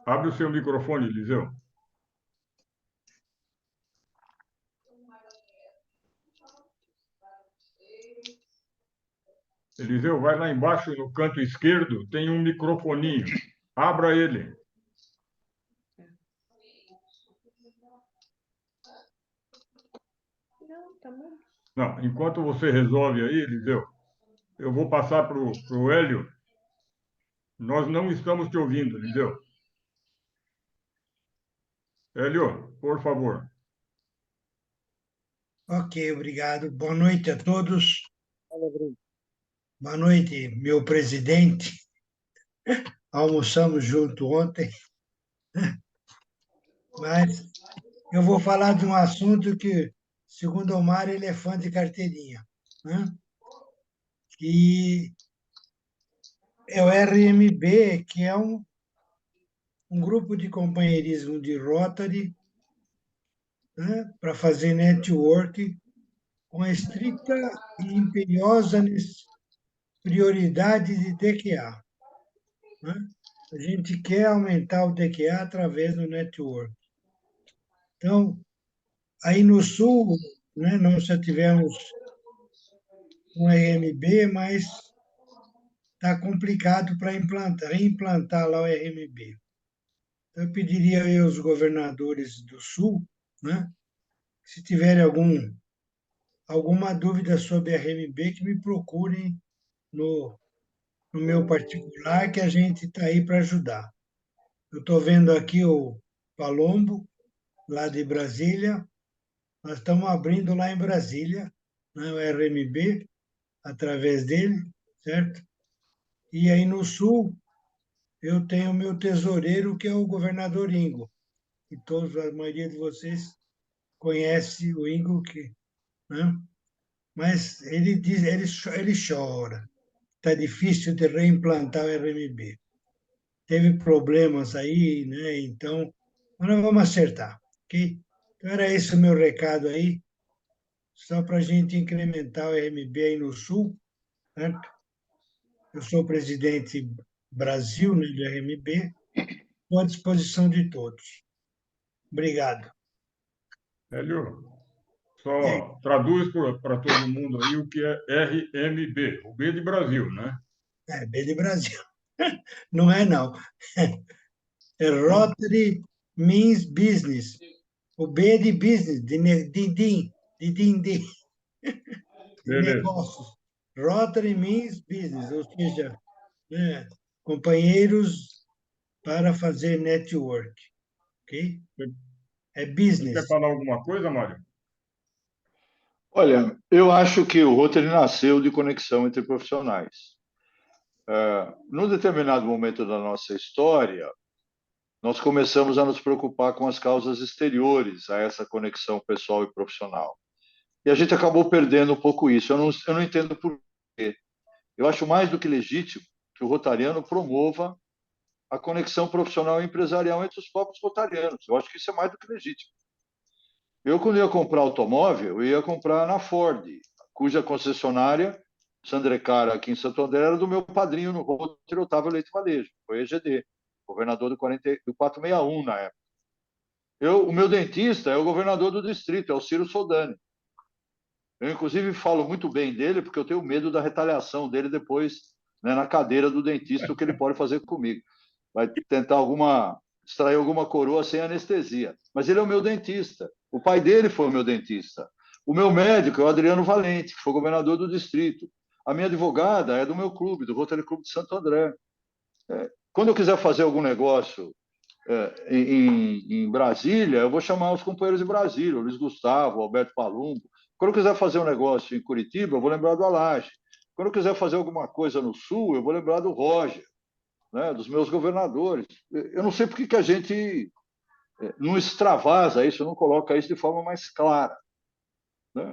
Abre o seu microfone, Eliseu. Eliseu, vai lá embaixo no canto esquerdo, tem um microfoninho. Abra ele. Não, enquanto você resolve aí, Eliseu, eu vou passar para o Hélio. Nós não estamos te ouvindo, Eliseu. Hélio, por favor. Ok, obrigado. Boa noite a todos. Boa noite, meu presidente. Almoçamos junto ontem, mas eu vou falar de um assunto que, segundo o Mário, ele é fã de carteirinha, né? E é o RMB, que é um grupo de companheirismo de Rotary, né, para fazer network com a estrita e imperiosa prioridade de DQA, né? A gente quer aumentar o DQA através do network. Então, aí no Sul, né, nós já tivemos um RMB, mas está complicado para reimplantar lá o RMB. Então, eu pediria aí aos governadores do Sul, né, se tiverem alguma dúvida sobre RMB, que me procurem no meu particular, que a gente está aí para ajudar. Eu estou vendo aqui o Palombo, lá de Brasília. Nós estamos abrindo lá em Brasília, né, o RMB, através dele, certo? E aí no Sul, eu tenho o meu tesoureiro, que é o governador Ingo. E a maioria de vocês conhece o Ingo, né? Mas ele diz, ele chora. Está difícil de reimplantar o RMB. Teve problemas aí, né? Então, mas nós vamos acertar, ok? Então, era esse o meu recado aí, só para a gente incrementar o RMB aí no Sul, certo? Eu sou presidente Brasil, né, do RMB, estou à disposição de todos. Obrigado. Hélio, É, só traduz para todo mundo aí o que é RMB, o B de Brasil, né? É, B de Brasil. Não é, não. É Não? Rotary means business. O B é de business, de din-din, de Beleza. negócios. Rotary means business, ou seja, né, companheiros para fazer network, ok? Você É você quer business. falar alguma coisa, Mário? Olha, eu acho que o Rotary nasceu de conexão entre profissionais. Num determinado momento da nossa história, nós começamos a nos preocupar com as causas exteriores a essa conexão pessoal e profissional. E a gente acabou perdendo um pouco isso. Eu não entendo por quê. Eu acho mais do que legítimo que o rotariano promova a conexão profissional e empresarial entre os próprios rotarianos. Eu acho que isso é mais do que legítimo. Eu, quando ia comprar automóvel, eu ia comprar na Ford, cuja concessionária, Sandrecara, aqui em Santo André, era do meu padrinho no Rotary, Otávio Leite Valejo, foi EGD, governador do 461 na época. O meu dentista é o governador do distrito, é o Ciro Soldani. Eu, inclusive, falo muito bem dele, porque eu tenho medo da retaliação dele depois, né, na cadeira do dentista, o que ele pode fazer comigo. Vai tentar extrair alguma coroa sem anestesia. Mas ele é o meu dentista. O pai dele foi o meu dentista. O meu médico é o Adriano Valente, que foi governador do distrito. A minha advogada é do meu clube, do Rotary Clube de Santo André. Quando eu quiser fazer algum negócio em Brasília, eu vou chamar os companheiros de Brasília, o Luiz Gustavo, o Alberto Palumbo. Quando eu quiser fazer um negócio em Curitiba, eu vou lembrar do Alage. Quando eu quiser fazer alguma coisa no Sul, eu vou lembrar do Roger, né, dos meus governadores. Eu não sei por que a gente não extravasa isso, não coloca isso de forma mais clara. Né?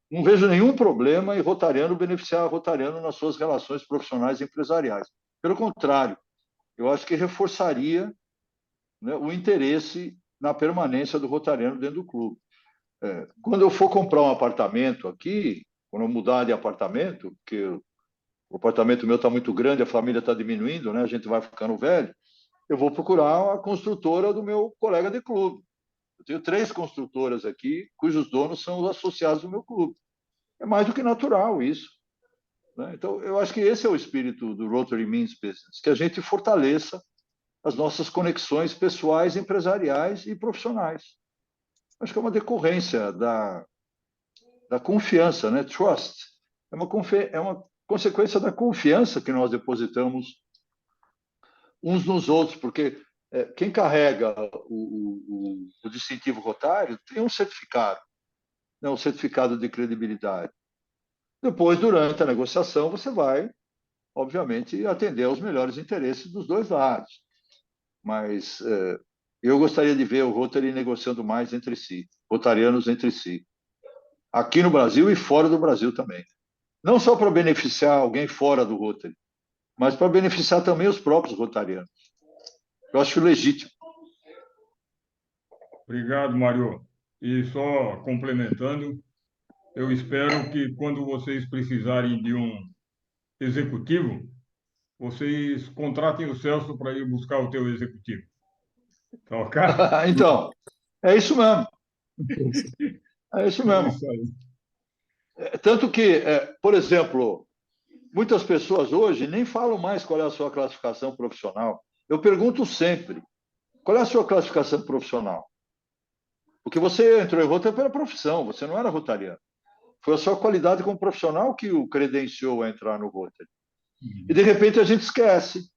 Não vejo nenhum problema em rotariano beneficiar rotariano nas suas relações profissionais e empresariais. Pelo contrário, eu acho que reforçaria, né, o interesse na permanência do rotariano dentro do clube. Quando eu for comprar um apartamento aqui, quando eu mudar de apartamento, porque o apartamento meu está muito grande, a família está diminuindo, né, a gente vai ficando velho, eu vou procurar a construtora do meu colega de clube. Eu tenho 3 construtoras aqui, cujos donos são os associados do meu clube. É mais do que natural isso. Né? Então, eu acho que esse é o espírito do Rotary Means Business, que a gente fortaleça as nossas conexões pessoais, empresariais e profissionais. Acho que é uma decorrência da confiança, né? Trust. É uma consequência da confiança que nós depositamos uns nos outros, porque quem carrega o distintivo rotário tem um certificado, né? Um certificado de credibilidade. Depois, durante a negociação, você vai, obviamente, atender aos melhores interesses dos dois lados. Mas eu gostaria de ver o Rotary negociando mais entre si, rotarianos entre si, aqui no Brasil e fora do Brasil também. Não só para beneficiar alguém fora do Rotary, mas para beneficiar também os próprios rotarianos. Eu acho legítimo. Obrigado, Mário. E só complementando, eu espero que quando vocês precisarem de um executivo, vocês contratem o Celso para ir buscar o teu executivo. Tá ok? Então, é isso mesmo. É isso É mesmo. isso aí. Tanto que, por exemplo, muitas pessoas hoje nem falam mais qual é a sua classificação profissional. Eu pergunto sempre, qual é a sua classificação profissional? Porque você entrou em Rotary pela profissão, você não era rotariano. Foi a sua qualidade como profissional que o credenciou a entrar no Rotary. E, de repente, a gente esquece.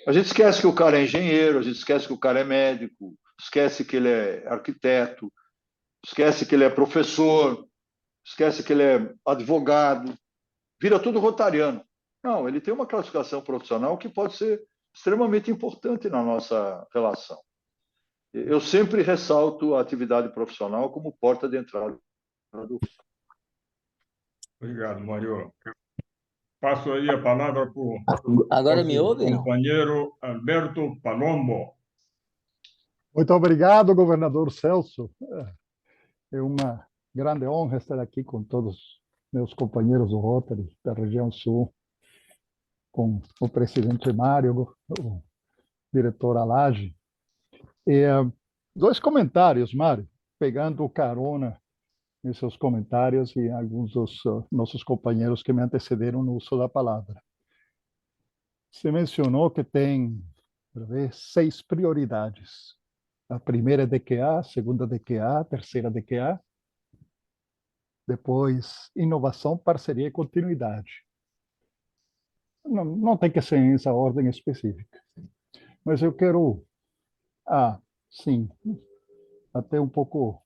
A gente esquece que o cara é engenheiro, a gente esquece que o cara é médico, esquece que ele é arquiteto, esquece que ele é professor, esquece que ele é advogado, vira tudo rotariano. Não, ele tem uma classificação profissional que pode ser extremamente importante na nossa relação. Eu sempre ressalto a atividade profissional como porta de entrada do. Obrigado, Mário. Passo aí a palavra para o Agora me nosso ouve, não? companheiro Alberto Palombo. Muito obrigado, governador Celso. É uma grande honra estar aqui com todos meus companheiros do Rotary da região sul, com o presidente Mário, o diretor Alage. E, 2 comentários, Mário, pegando carona em seus comentários e alguns dos nossos companheiros que me antecederam no uso da palavra. Você mencionou que tem, para ver, 6 prioridades. A primeira é DQA, a segunda DQA, a terceira DQA, depois inovação, parceria e continuidade. Não tem que ser em essa ordem específica, mas eu quero, sim, até um pouco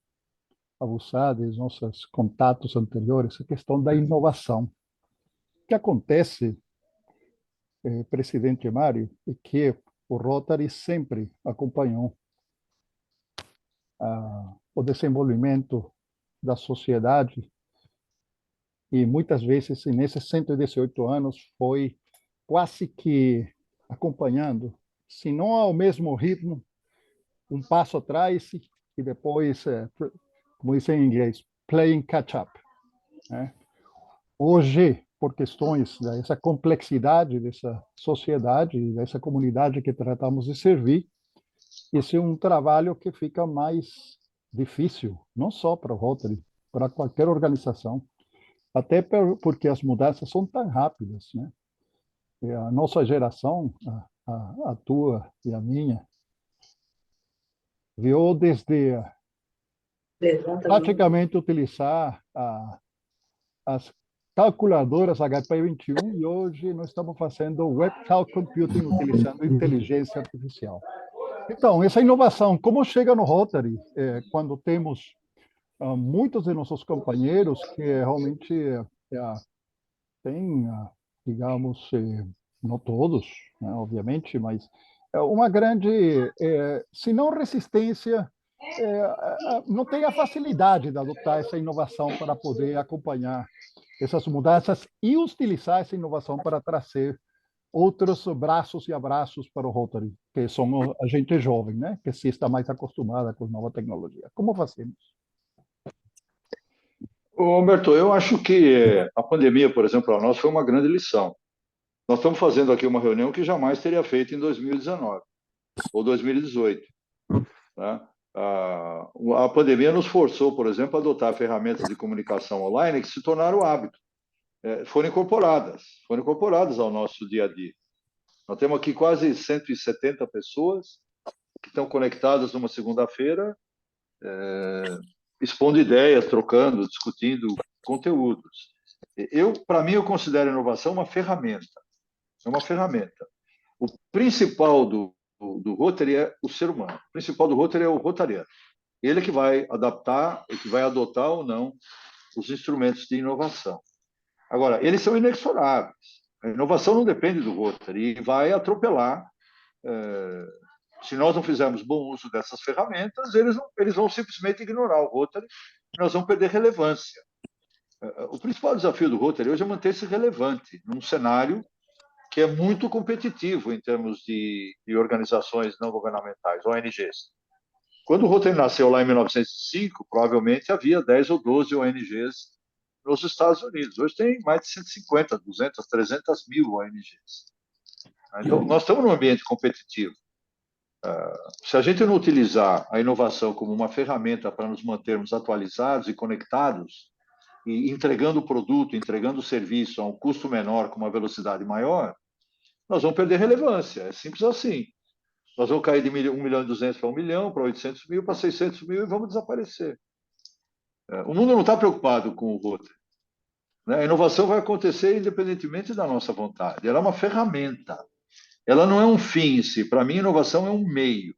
abuçar dos nossos contatos anteriores, a questão da inovação. O que acontece, presidente Mário, é que o Rotary sempre acompanhou o desenvolvimento da sociedade e muitas vezes, nesses 118 anos, foi quase que acompanhando, se não ao mesmo ritmo, um passo atrás e depois, como dizem em inglês, playing catch-up, né? Hoje, por questões dessa complexidade dessa sociedade, dessa comunidade que tratamos de servir, esse é um trabalho que fica mais difícil, não só para o Rotary, para qualquer organização, até porque as mudanças são tão rápidas, né? E a nossa geração, a tua e a minha, viu desde praticamente utilizar as calculadoras HP21 e hoje nós estamos fazendo web cloud computing utilizando inteligência artificial. Então, essa inovação, como chega no Rotary, quando temos muitos de nossos companheiros que realmente têm, digamos, não todos, né, obviamente, mas uma grande, se não resistência, não tem a facilidade de adotar essa inovação para poder acompanhar essas mudanças e utilizar essa inovação para trazer outros braços e abraços para o Rotary, que são a gente jovem, né? Que se está mais acostumada com nova tecnologia. Como fazemos? Ô, Humberto, eu acho que a pandemia, por exemplo, para nós foi uma grande lição. Nós estamos fazendo aqui uma reunião que jamais teria feito em 2019 ou 2018. Né? A pandemia nos forçou, por exemplo, a adotar ferramentas de comunicação online que se tornaram hábito. Foram incorporadas ao nosso dia a dia. Nós temos aqui quase 170 pessoas que estão conectadas numa segunda-feira, expondo ideias, trocando, discutindo conteúdos. Para mim, eu considero a inovação uma ferramenta. É uma ferramenta. O principal do Rotary é o ser humano. O principal do Rotary é o rotariano. Ele é que vai adaptar, que vai adotar ou não os instrumentos de inovação. Agora, eles são inexoráveis. A inovação não depende do Rotary e vai atropelar. Se nós não fizermos bom uso dessas ferramentas, eles vão simplesmente ignorar o Rotary e nós vamos perder relevância. O principal desafio do Rotary hoje é manter-se relevante num cenário que é muito competitivo em termos de organizações não governamentais, ONGs. Quando o Rotary nasceu lá em 1905, provavelmente havia 10 ou 12 ONGs nos Estados Unidos. Hoje tem mais de 150, 200, 300 mil ONGs. Então, nós estamos num ambiente competitivo. Se a gente não utilizar a inovação como uma ferramenta para nos mantermos atualizados e conectados, e entregando o produto, entregando o serviço a um custo menor, com uma velocidade maior, nós vamos perder relevância. É simples assim. Nós vamos cair de 1 milhão e 200 para 1 milhão, para 800 mil, para 600 mil e vamos desaparecer. O mundo não está preocupado com o Rotary. A inovação vai acontecer independentemente da nossa vontade. Ela é uma ferramenta. Ela não é um fim em si. Para mim, inovação é um meio.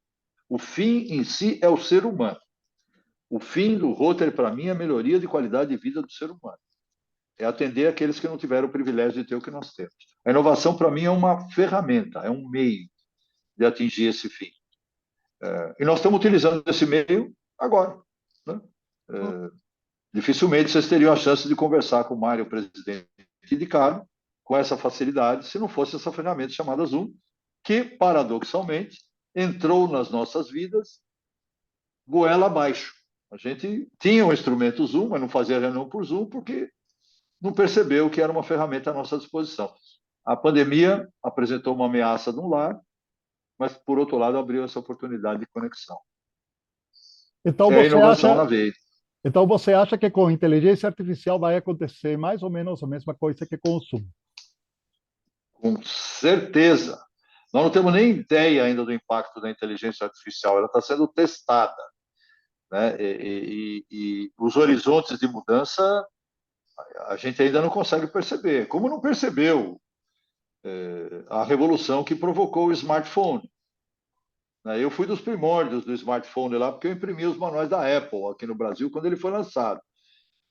O fim em si é o ser humano. O fim do Rotary, para mim, é a melhoria de qualidade de vida do ser humano. É atender aqueles que não tiveram o privilégio de ter o que nós temos. A inovação, para mim, é uma ferramenta, é um meio de atingir esse fim. E nós estamos utilizando esse meio agora. Né? Dificilmente vocês teriam a chance de conversar com o Mário, o presidente de cara, com essa facilidade, se não fosse essa ferramenta chamada Zoom, que, paradoxalmente, entrou nas nossas vidas goela abaixo. A gente tinha um instrumento Zoom, mas não fazia reunião por Zoom, porque não percebeu que era uma ferramenta à nossa disposição. A pandemia apresentou uma ameaça de um lado, mas, por outro lado, abriu essa oportunidade de conexão. Então, a inovação na veia. Então, você acha que com inteligência artificial vai acontecer mais ou menos a mesma coisa que com o Zoom? Com certeza. Nós não temos nem ideia ainda do impacto da inteligência artificial, ela está sendo testada, né? E os horizontes de mudança a gente ainda não consegue perceber. Como não percebeu a revolução que provocou o smartphone? Né? Eu fui dos primórdios do smartphone lá, porque eu imprimi os manuais da Apple aqui no Brasil quando ele foi lançado.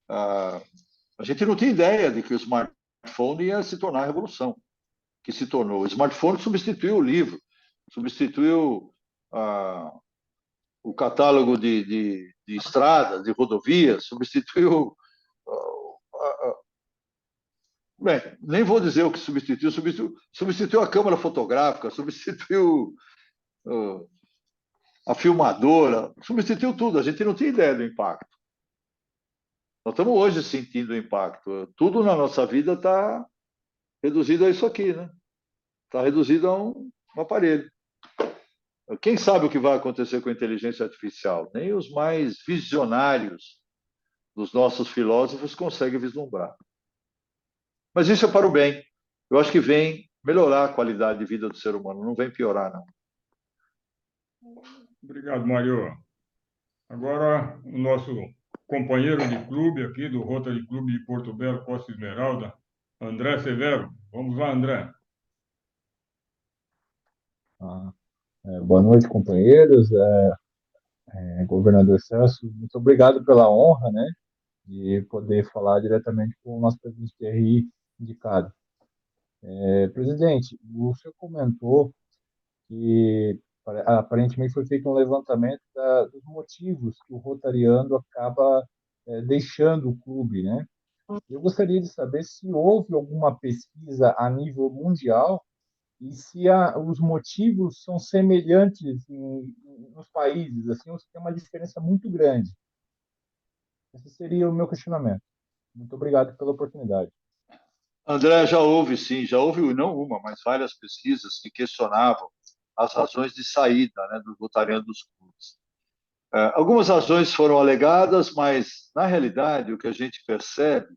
A gente não tinha ideia de que o smartphone ia se tornar a revolução que se tornou. O smartphone substituiu o livro, substituiu o catálogo de estradas, de rodovias, substituiu. Bem, nem vou dizer o que substituiu a câmera fotográfica, substituiu a filmadora, substituiu tudo. A gente não tinha ideia do impacto. Nós estamos hoje sentindo o impacto. Tudo na nossa vida está reduzido a isso aqui, né? Está reduzido a um aparelho. Quem sabe o que vai acontecer com a inteligência artificial? Nem os mais visionários dos nossos filósofos conseguem vislumbrar. Mas isso é para o bem. Eu acho que vem melhorar a qualidade de vida do ser humano, não vem piorar, não. Obrigado, Mário. Agora, o nosso companheiro de clube aqui do Rotary Clube de Porto Belo, Costa Esmeralda, André Severo. Vamos lá, André. Boa noite, companheiros. Governador Celso, muito obrigado pela honra, né, de poder falar diretamente com o nosso presidente TRI indicado. Presidente, o senhor comentou que aparentemente foi feito um levantamento dos motivos que o rotariano acaba deixando o clube, né? Eu gostaria de saber se houve alguma pesquisa a nível mundial e se os motivos são semelhantes nos países, assim, ou se tem uma diferença muito grande. Esse seria o meu questionamento. Muito obrigado pela oportunidade. André, já houve, sim, já houve não uma, mas várias pesquisas que questionavam as razões de saída, né, dos rotarianos dos clubes. Algumas razões foram alegadas, mas, na realidade, o que a gente percebe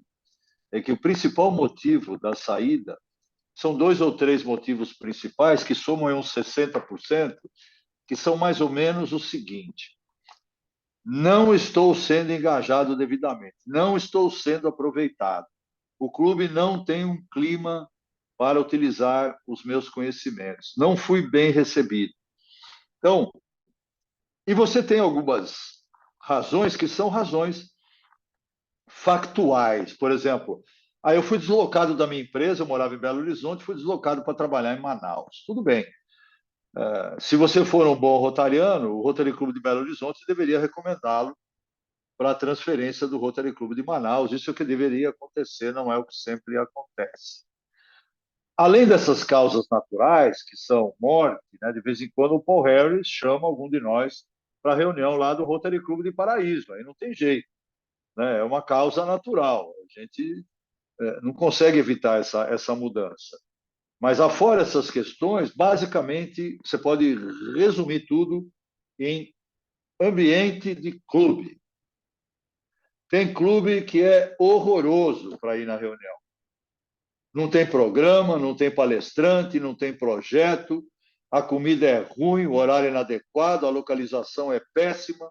é que o principal motivo da saída são 2 ou 3 motivos principais, que somam uns 60%, que são mais ou menos o seguinte: não estou sendo engajado devidamente, não estou sendo aproveitado. O clube não tem um clima para utilizar os meus conhecimentos, não fui bem recebido. Então, e você tem algumas razões que são razões factuais. Por exemplo, eu fui deslocado da minha empresa, eu morava em Belo Horizonte, fui deslocado para trabalhar em Manaus. Tudo bem. Se você for um bom rotariano, o Rotary Clube de Belo Horizonte deveria recomendá-lo para a transferência do Rotary Clube de Manaus. Isso é o que deveria acontecer, não é o que sempre acontece. Além dessas causas naturais, que são morte, né, de vez em quando o Paul Harris chama algum de nós para a reunião lá do Rotary Clube de Paraíso. Aí não tem jeito, né? É uma causa natural. A gente não consegue evitar essa mudança. Mas, afora essas questões, basicamente, você pode resumir tudo em ambiente de clube. Tem clube que é horroroso para ir na reunião. Não tem programa, não tem palestrante, não tem projeto, a comida é ruim, o horário é inadequado, a localização é péssima.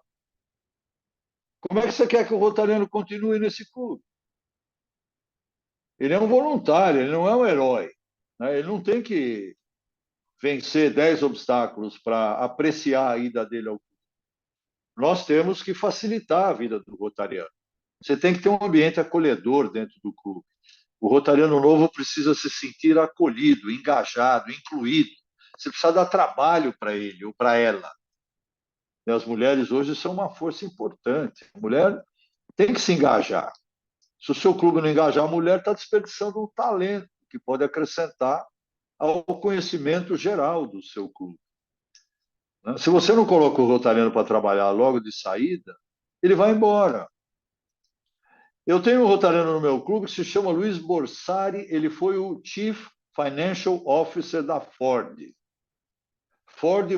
Como é que você quer que o rotariano continue nesse clube? Ele é um voluntário, ele não é um herói, né? Ele não tem que vencer 10 obstáculos para apreciar a ida dele ao clube. Nós temos que facilitar a vida do rotariano. Você tem que ter um ambiente acolhedor dentro do clube. O rotariano novo precisa se sentir acolhido, engajado, incluído. Você precisa dar trabalho para ele ou para ela. E as mulheres hoje são uma força importante. A mulher tem que se engajar. Se o seu clube não engajar, a mulher está desperdiçando um talento que pode acrescentar ao conhecimento geral do seu clube. Se você não coloca o rotariano para trabalhar logo de saída, ele vai embora. Eu tenho um rotariano no meu clube que se chama Luiz Borsari, ele foi o Chief Financial Officer da Ford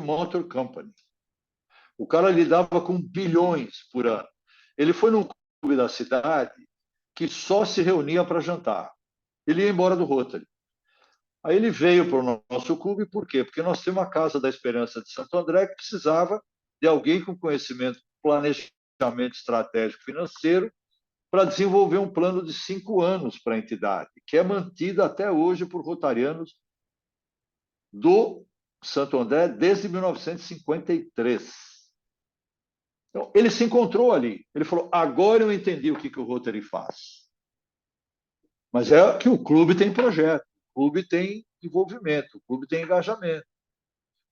Motor Company. O cara lidava com bilhões por ano. Ele foi num clube da cidade que só se reunia para jantar. Ele ia embora do Rotary. Aí ele veio para o nosso clube, por quê? Porque nós temos a Casa da Esperança de Santo André, que precisava de alguém com conhecimento, planejamento estratégico financeiro, para desenvolver um plano de 5 anos para a entidade, que é mantida até hoje por rotarianos do Santo André desde 1953. Então, ele se encontrou ali. Ele falou, agora eu entendi o que o Rotary faz. Mas é que o clube tem projeto, o clube tem envolvimento, o clube tem engajamento.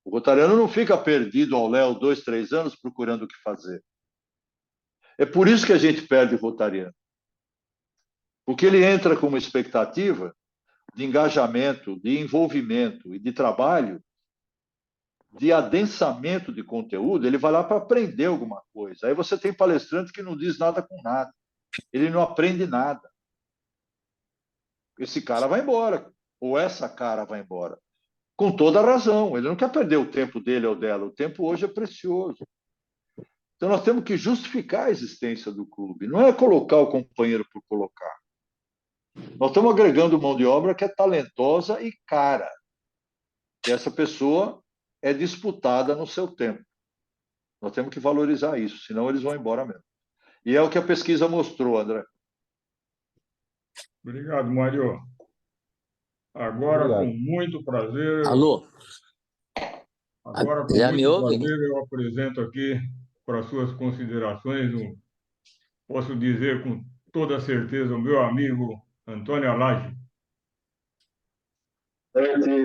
O rotariano não fica perdido ao léu 2, 3 anos procurando o que fazer. É por isso que a gente perde o rotariano. Porque ele entra com uma expectativa de engajamento, de envolvimento e de trabalho, de adensamento de conteúdo, ele vai lá para aprender alguma coisa. Aí você tem palestrante que não diz nada com nada. Ele não aprende nada. Esse cara vai embora, ou essa cara vai embora. Com toda a razão. Ele não quer perder o tempo dele ou dela. O tempo hoje é precioso. Então nós temos que justificar a existência do clube. Não é colocar o companheiro por colocar. Nós estamos agregando mão de obra que é talentosa e cara. E essa pessoa é disputada no seu tempo. Nós temos que valorizar isso, senão eles vão embora mesmo. E é o que a pesquisa mostrou, André. Obrigado, Mário. Agora, com Obrigado. muito prazer, Alô, agora, com já me muito ouvem? prazer, eu apresento aqui para suas considerações, posso dizer com toda certeza, o meu amigo Antônio Alage.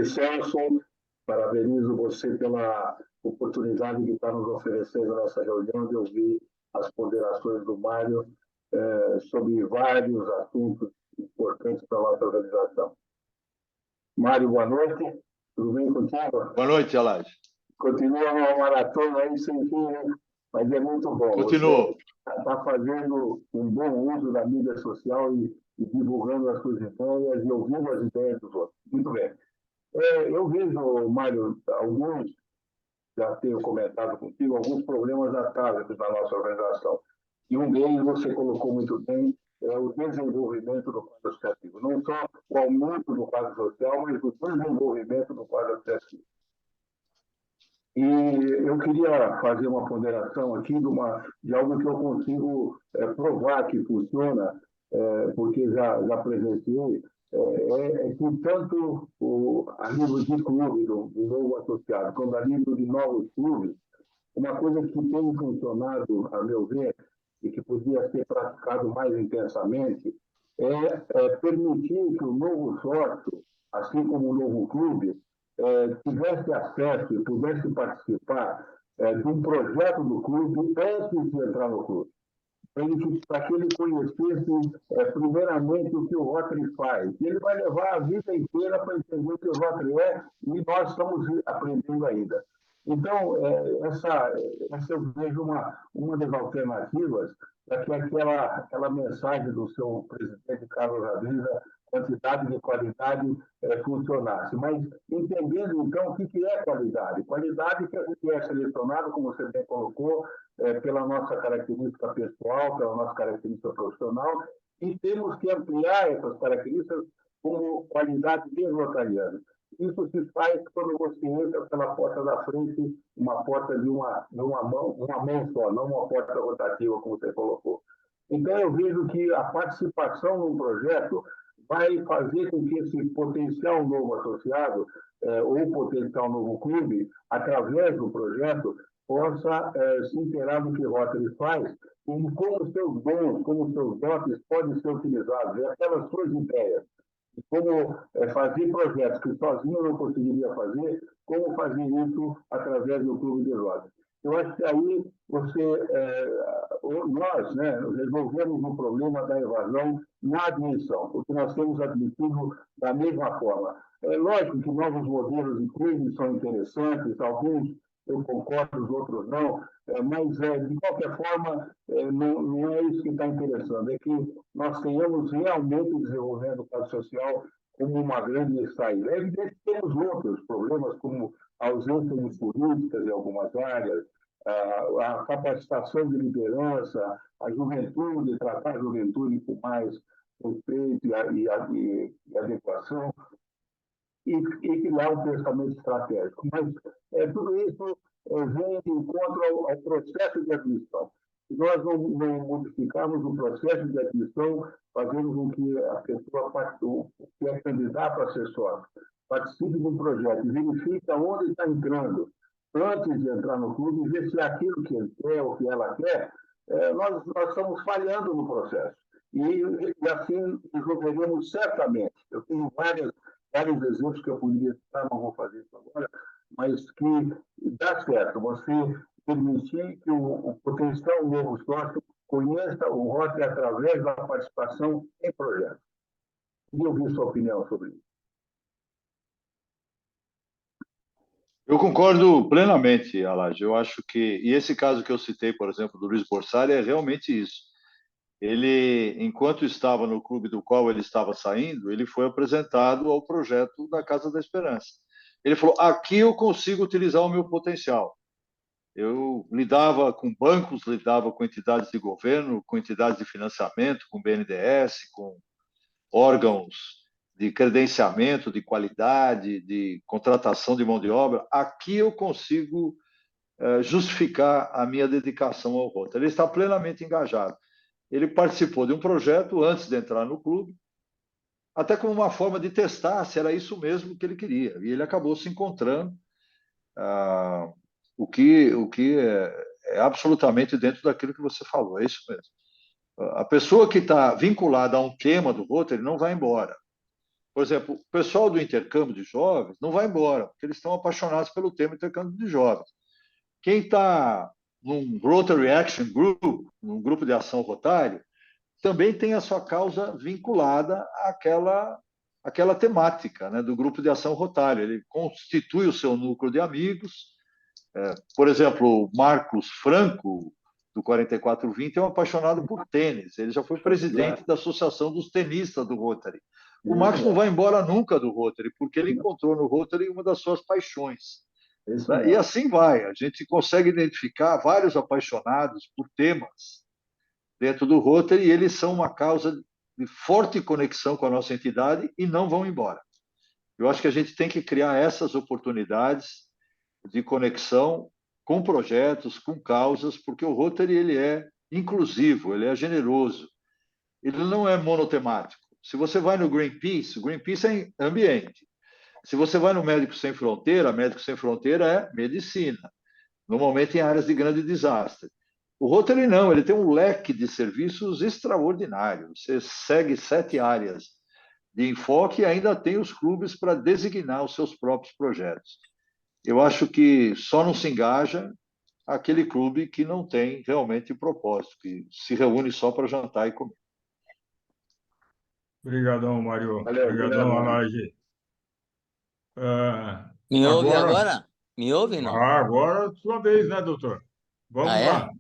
Celso, parabenizo você pela oportunidade que está nos oferecendo nessa reunião de ouvir as ponderações do Mário sobre vários assuntos importantes para a nossa organização. Mário, boa noite. Tudo bem contigo? Boa noite, Alage. Continua uma maratona aí sem fim, né? Mas é muito bom. Continua. Você está fazendo um bom uso da mídia social e divulgando as suas ideias e ouvindo as ideias dos outros. Muito bem. Eu vejo, Mário, alguns, já tenho comentado contigo, alguns problemas atávicos na nossa organização. E um deles você colocou muito bem, é o desenvolvimento do quadro associativo. Não só o aumento do quadro social, mas o desenvolvimento do quadro associativo. E eu queria fazer uma ponderação aqui de algo que eu consigo provar que funciona, porque já presenciei, que tanto a nível de clube, do novo associado, quanto a nível de novos clubes, uma coisa que tem funcionado, a meu ver, e que podia ser praticado mais intensamente, é permitir que o novo sócio, assim como o novo clube, tivesse acesso e pudesse participar de um projeto do clube antes de entrar no clube. Para que ele conhecesse primeiramente o que o Rotary faz. E ele vai levar a vida inteira para entender o que o Rotary é, e nós estamos aprendendo ainda. Então, essa eu vejo uma das alternativas para que aquela mensagem do seu presidente Carlos Avila, quantidade de qualidade, funcionasse. Mas entendendo, então, o que é qualidade. Qualidade que a gente é selecionado, como você bem colocou, pela nossa característica pessoal, pela nossa característica profissional, e temos que ampliar essas características como qualidade desrotariana. Isso se faz quando você entra pela porta da frente, uma porta de uma mão só, não uma porta rotativa, como você colocou. Então, eu vejo que a participação num projeto vai fazer com que esse potencial novo associado, ou potencial novo clube, através do projeto, possa se inteirar do que o Rotary faz e como seus dons, como seus dotes podem ser utilizados, e aquelas suas ideias. E como fazer projetos que sozinho não conseguiria fazer, como fazer isso através do Clube de Rotary. Eu acho que aí nós resolvemos o problema da evasão na admissão, porque nós temos admitido da mesma forma. É lógico que novos modelos de clubes são interessantes, alguns eu concordo, os outros não, mas, de qualquer forma, não é isso que está interessando, é que nós tenhamos realmente o desenvolvimento do quadro social como uma grande saída. É evidente que temos outros problemas, como a ausência de políticas em algumas áreas, a capacitação de liderança, a juventude, tratar a juventude com mais respeito e adequação. e criar um pensamento estratégico. Mas tudo isso vem de encontro ao processo de admissão. Se nós não modificarmos o processo de admissão, fazendo com que a pessoa, que é candidato a ser sócio, participe de um projeto e verifique aonde está entrando, antes de entrar no clube, ver se é aquilo que ele quer ou que ela quer, nós estamos falhando no processo. E assim resolveremos certamente. Eu tenho vários exemplos que eu poderia citar, não vou fazer isso agora, mas que dá certo. Você permitir que o potencial novo sócio conheça o Rotary através da participação em projetos. Queria ouvir sua opinião sobre isso. Eu concordo plenamente, Alage. Eu acho que, e esse caso que eu citei, por exemplo, do Luiz Borsari, é realmente isso. Ele, enquanto estava no clube do qual ele estava saindo, ele foi apresentado ao projeto da Casa da Esperança. Ele falou: aqui eu consigo utilizar o meu potencial. Eu lidava com bancos, lidava com entidades de governo, com entidades de financiamento, com BNDES, com órgãos de credenciamento, de qualidade, de contratação de mão de obra. Aqui eu consigo justificar a minha dedicação ao Rotary. Ele está plenamente engajado. Ele participou de um projeto antes de entrar no clube, até como uma forma de testar se era isso mesmo que ele queria. E ele acabou se encontrando, o que é absolutamente dentro daquilo que você falou, é isso mesmo. A pessoa que está vinculada a um tema do Rotary não vai embora. Por exemplo, o pessoal do intercâmbio de jovens não vai embora, porque eles estão apaixonados pelo tema intercâmbio de jovens. Quem está num Rotary Action Group, num grupo de ação rotário, também tem a sua causa vinculada àquela temática, né, do grupo de ação rotário. Ele constitui o seu núcleo de amigos. Por exemplo, o Marcos Franco, do 4420, é um apaixonado por tênis. Ele já foi presidente da Associação dos Tenistas do Rotary. O Marcos não vai embora nunca do Rotary, porque ele encontrou no Rotary uma das suas paixões. E assim vai. A gente consegue identificar vários apaixonados por temas dentro do Rotary, e eles são uma causa de forte conexão com a nossa entidade e não vão embora. Eu acho que a gente tem que criar essas oportunidades de conexão com projetos, com causas, porque o Rotary ele é inclusivo, ele é generoso, ele não é monotemático. Se você vai no Greenpeace, o Greenpeace é ambiente. Se você vai no Médicos Sem Fronteira, Médicos Sem Fronteira é medicina, normalmente em áreas de grande desastre. O Rotary não, ele tem um leque de serviços extraordinário. Você segue 7 áreas de enfoque e ainda tem os clubes para designar os seus próprios projetos. Eu acho que só não se engaja aquele clube que não tem realmente propósito, que se reúne só para jantar e comer. Obrigadão, Mário. Valeu, Obrigadão, obrigado. Alage. Me ouve Agora, agora? Me ouve, não? agora é sua vez, né, doutor? Ah, Vamos é? lá.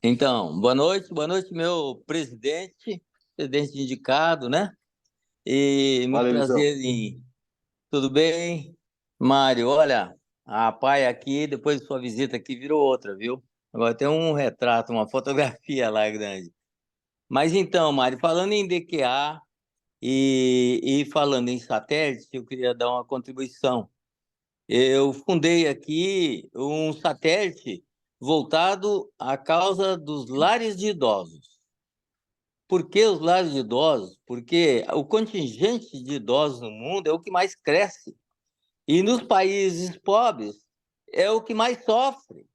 Então, boa noite, meu presidente indicado, né? E muito Vale, Eliseu. prazer em... Tudo bem? Mário, olha, a pai aqui, depois de sua visita aqui, virou outra, viu? Agora tem um retrato, uma fotografia lá grande. Mas então, Mário, falando em DQA e falando em satélite, eu queria dar uma contribuição. Eu fundei aqui um satélite voltado à causa dos lares de idosos. Por que os lares de idosos? Porque o contingente de idosos no mundo é o que mais cresce. E nos países pobres é o que mais sofre.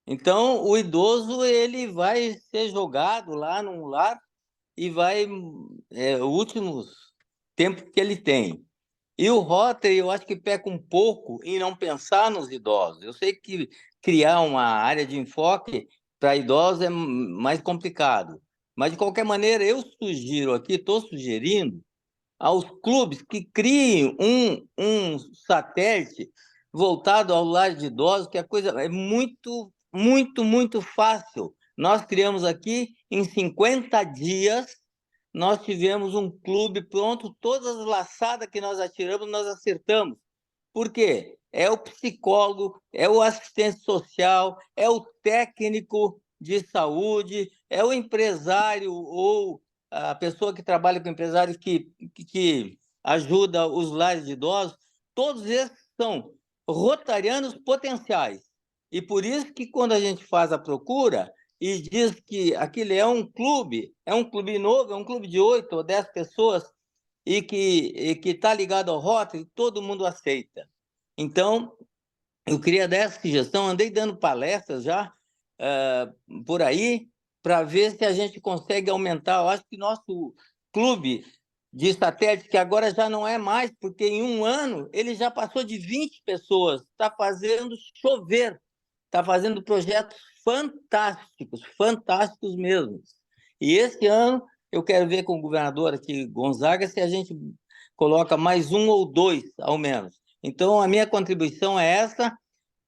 Então, o idoso ele vai ser jogado lá num lar e vai o último tempo que ele tem. E o Rotary, eu acho que peca um pouco em não pensar nos idosos. Eu sei que criar uma área de enfoque para idosos é mais complicado, mas, de qualquer maneira, eu sugiro aqui, estou sugerindo aos clubes que criem um satélite voltado ao lar de idosos, que a coisa é muito, muito, muito fácil. Nós criamos aqui, em 50 dias, nós tivemos um clube pronto, todas as laçadas que nós atiramos, nós acertamos. Por quê? É o psicólogo, é o assistente social, é o técnico de saúde, é o empresário ou a pessoa que trabalha com empresários que ajuda os lares de idosos, todos esses são rotarianos potenciais. E por isso que quando a gente faz a procura e diz que aquele é um clube novo, é um clube de 8 ou 10 pessoas e que está ligado ao Rotary, todo mundo aceita. Então, eu queria dar essa sugestão, andei dando palestras já por aí, para ver se a gente consegue aumentar. Eu acho que nosso clube de satélite, que agora já não é mais, porque em um ano ele já passou de 20 pessoas, está fazendo chover, está fazendo projetos fantásticos, fantásticos mesmo. E esse ano eu quero ver com o governador aqui, Gonzaga, se a gente coloca mais 1 ou 2, ao menos. Então, a minha contribuição é essa,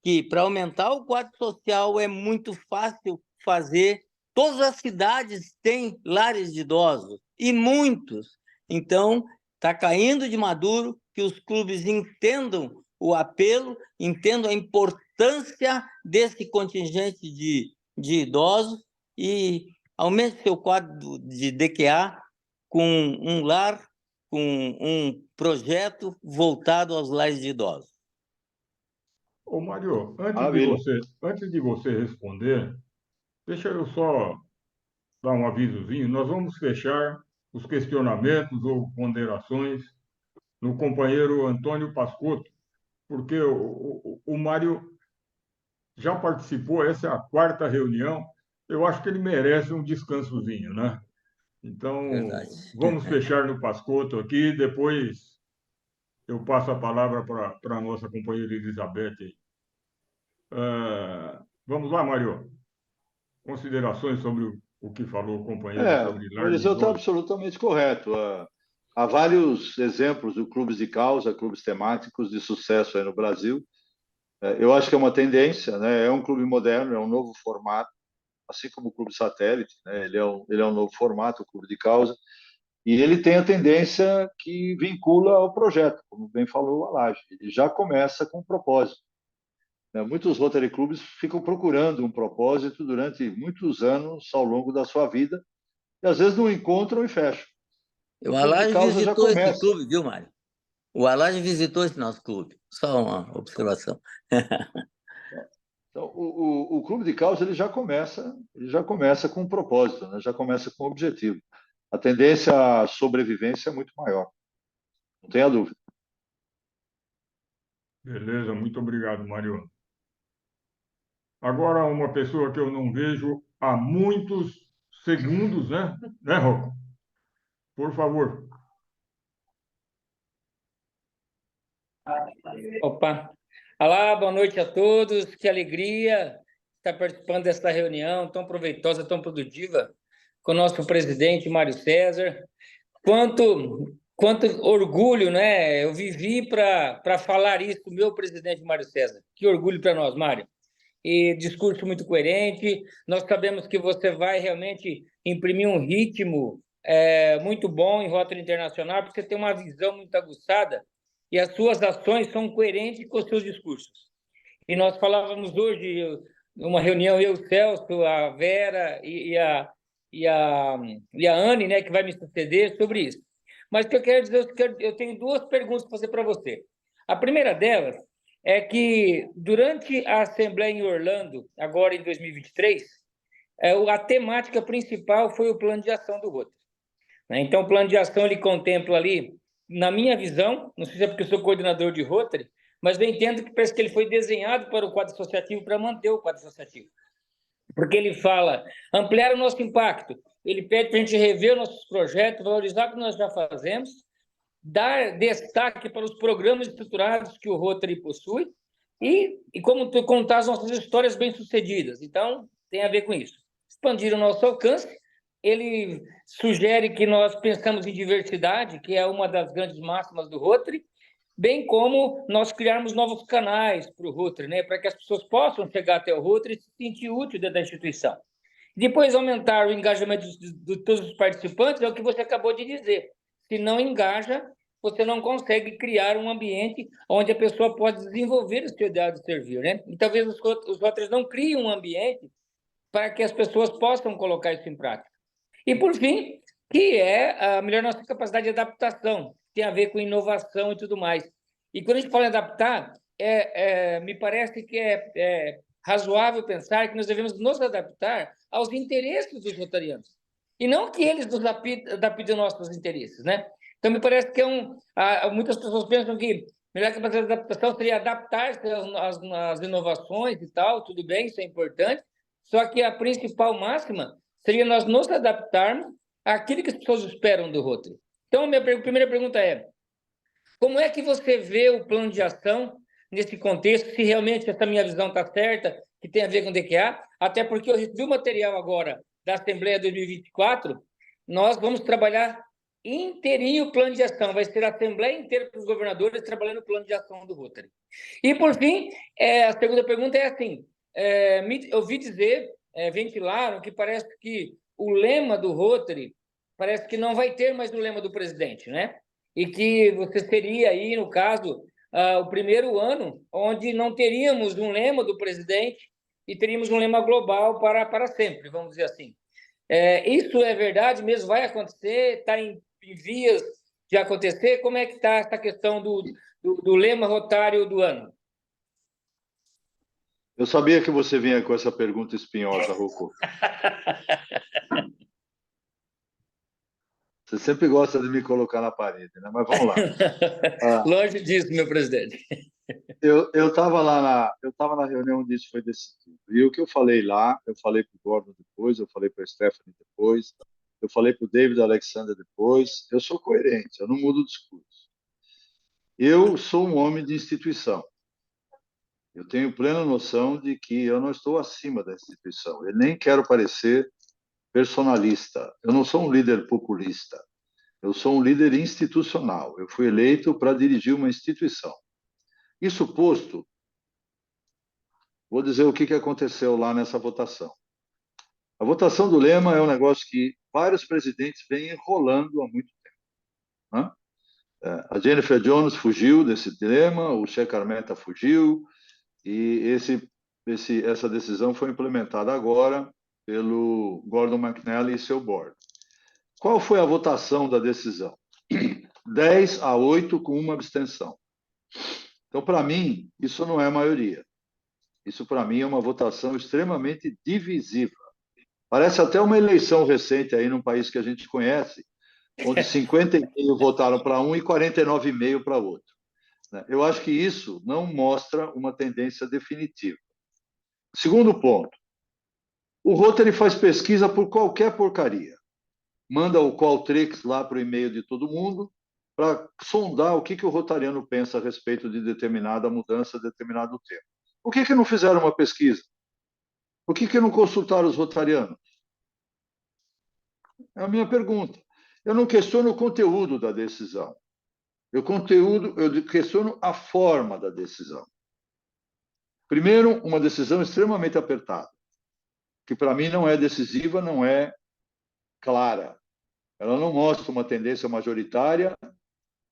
que para aumentar o quadro social é muito fácil fazer. Todas as cidades têm lares de idosos, e muitos. Então, está caindo de maduro, que os clubes entendam o apelo, entendam a importância desse contingente de idosos e aumente seu quadro de DQA com um lar, com um projeto voltado aos lares de idosos. Ô, Mário, Maravilha. antes de você responder, deixa eu só dar um avisozinho. Nós vamos fechar os questionamentos ou ponderações no companheiro Antônio Pascotto, porque o Mário já participou, essa é a 4ª reunião, eu acho que ele merece um descansozinho, né? Então, Verdade. vamos fechar no Pascotto aqui, depois eu passo a palavra para a nossa companheira Elizabeth. Vamos lá, Mário. Considerações sobre o que falou o companheiro sobre O lar de Eliseu está idosos? absolutamente correto. Há vários exemplos de clubes de causa, clubes temáticos de sucesso aí no Brasil. Eu acho que é uma tendência, né? É um clube moderno, é um novo formato, assim como o clube satélite, né? Ele é um novo formato, o clube de causa, e ele tem a tendência que vincula ao projeto, como bem falou o Alage. Ele já começa com um propósito, né? Muitos Rotary Clubes ficam procurando um propósito durante muitos anos ao longo da sua vida, e às vezes não encontram e fecham. O O clube de Alage causa já visitou esse começa. clube, viu, Mário? O Alage visitou esse nosso clube. Só uma observação. Então, o clube de causa ele já começa com um propósito, né? Já começa com um objetivo. A tendência à sobrevivência é muito maior, não tenha dúvida. Beleza, muito obrigado, Mário. Agora, uma pessoa que eu não vejo há muitos segundos, né? Né, Rocco? Por favor. Opa! Olá, boa noite a todos. Que alegria estar participando desta reunião tão proveitosa, tão produtiva, com o nosso presidente, Mário César. Quanto orgulho, né? Eu vivi para falar isso do meu presidente, Mário César. Que orgulho para nós, Mário. E discurso muito coerente. Nós sabemos que você vai realmente imprimir um ritmo muito bom em Rotary Internacional, porque você tem uma visão muito aguçada e as suas ações são coerentes com os seus discursos. E nós falávamos hoje, numa reunião, eu, o Celso, a Vera e a Anne, né, que vai me suceder, sobre isso. Mas o que eu quero dizer, eu tenho 2 perguntas para fazer para você. A primeira delas é que, durante a Assembleia em Orlando, agora em 2023, a temática principal foi o plano de ação do Rotary. Então, o plano de ação ele contempla ali, na minha visão, não sei se é porque eu sou coordenador de Rotary, mas eu entendo que parece que ele foi desenhado para o quadro associativo, para manter o quadro associativo. Porque ele fala, ampliar o nosso impacto, ele pede para a gente rever nossos projetos, valorizar o que nós já fazemos, dar destaque para os programas estruturados que o Rotary possui e como contar as nossas histórias bem-sucedidas. Então, tem a ver com isso. Expandir o nosso alcance. Ele sugere que nós pensamos em diversidade, que é uma das grandes máximas do Rotary, bem como nós criarmos novos canais para o Rotary, né, para que as pessoas possam chegar até o Rotary e se sentir útil dentro da instituição. Depois, aumentar o engajamento de todos os participantes, é o que você acabou de dizer. Se não engaja, você não consegue criar um ambiente onde a pessoa pode desenvolver o seu ideal de servir, né? E talvez os Rotaries não criem um ambiente para que as pessoas possam colocar isso em prática. E, por fim, que é a melhor nossa capacidade de adaptação. tem a ver com inovação e tudo mais. E quando a gente fala em adaptar, me parece que é razoável pensar que nós devemos nos adaptar aos interesses dos rotarianos, e não que eles nos adaptem aos nossos interesses, né? Então, me parece que muitas pessoas pensam que a melhor capacidade de adaptação seria adaptar-se às inovações e tal, tudo bem, isso é importante, só que a principal máxima seria nós nos adaptarmos àquilo que as pessoas esperam do Rotary. Então, a minha primeira pergunta é: como é que você vê o plano de ação nesse contexto, se realmente essa minha visão está certa, que tem a ver com o DQA? Até porque eu recebi o material agora da Assembleia 2024, nós vamos trabalhar inteirinho o plano de ação, vai ser a Assembleia inteira para os governadores trabalhando o plano de ação do Rotary. E, por fim, a segunda pergunta é assim, eu ouvi dizer, ventilaram, que parece que o lema do Rotary parece que não vai ter mais o lema do presidente, né? E que você seria aí, no caso, o primeiro ano onde não teríamos um lema do presidente e teríamos um lema global para sempre, vamos dizer assim. Isso é verdade mesmo? Vai acontecer? Está em vias de acontecer? Como é que está essa questão do lema rotário do ano? Eu sabia que você vinha com essa pergunta espinhosa, Rocco. Você sempre gosta de me colocar na parede, né? Mas vamos lá. Longe disso, meu presidente. Eu estava na reunião onde isso foi decidido. E o que eu falei lá, eu falei para o Gordon depois, eu falei para a Stephanie depois, eu falei para o David Alexander depois. Eu sou coerente, eu não mudo o discurso. Eu sou um homem de instituição. Eu tenho plena noção de que eu não estou acima da instituição. Eu nem quero parecer personalista. Eu não sou um líder populista. Eu sou um líder institucional. Eu fui eleito para dirigir uma instituição. Isso posto, vou dizer o que aconteceu lá nessa votação. A votação do lema é um negócio que vários presidentes vêm enrolando há muito tempo, né? A Jennifer Jones fugiu desse lema, o Shekhar Mehta fugiu, e essa decisão foi implementada agora pelo Gordon McNally e seu board. Qual foi a votação da decisão? 10-8 com uma abstenção. Então, para mim, isso não é maioria. Isso, para mim, é uma votação extremamente divisiva. Parece até uma eleição recente aí num país que a gente conhece, onde 50,5% votaram para um e 49,5% para outro. Eu acho que isso não mostra uma tendência definitiva. Segundo ponto, o Rotary faz pesquisa por qualquer porcaria. Manda o Qualtrics lá para o e-mail de todo mundo para sondar o que o rotariano pensa a respeito de determinada mudança, determinado tema. Por que não fizeram uma pesquisa? Por que não consultaram os rotarianos? É a minha pergunta. Eu não questiono o conteúdo da decisão. Eu questiono a forma da decisão. Primeiro, uma decisão extremamente apertada, que para mim não é decisiva, não é clara. Ela não mostra uma tendência majoritária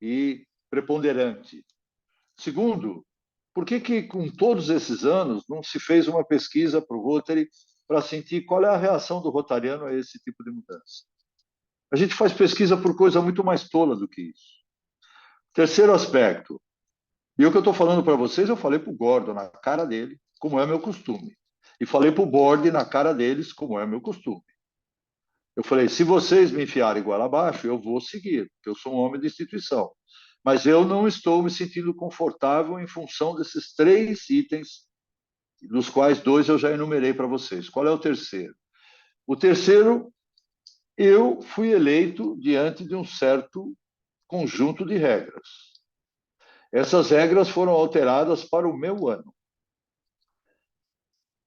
e preponderante. Segundo, por que com todos esses anos não se fez uma pesquisa para o Rotary para sentir qual é a reação do rotariano a esse tipo de mudança? A gente faz pesquisa por coisa muito mais tola do que isso. Terceiro aspecto, e o que eu estou falando para vocês, eu falei para o Gordon na cara dele, como é meu costume. E falei para o board na cara deles, como é meu costume. Eu falei, se vocês me enfiarem igual abaixo, eu vou seguir, porque eu sou um homem de instituição. Mas eu não estou me sentindo confortável em função desses 3 itens, dos quais 2 eu já enumerei para vocês. Qual é o terceiro? O terceiro, eu fui eleito diante de um certo conjunto de regras. Essas regras foram alteradas para o meu ano.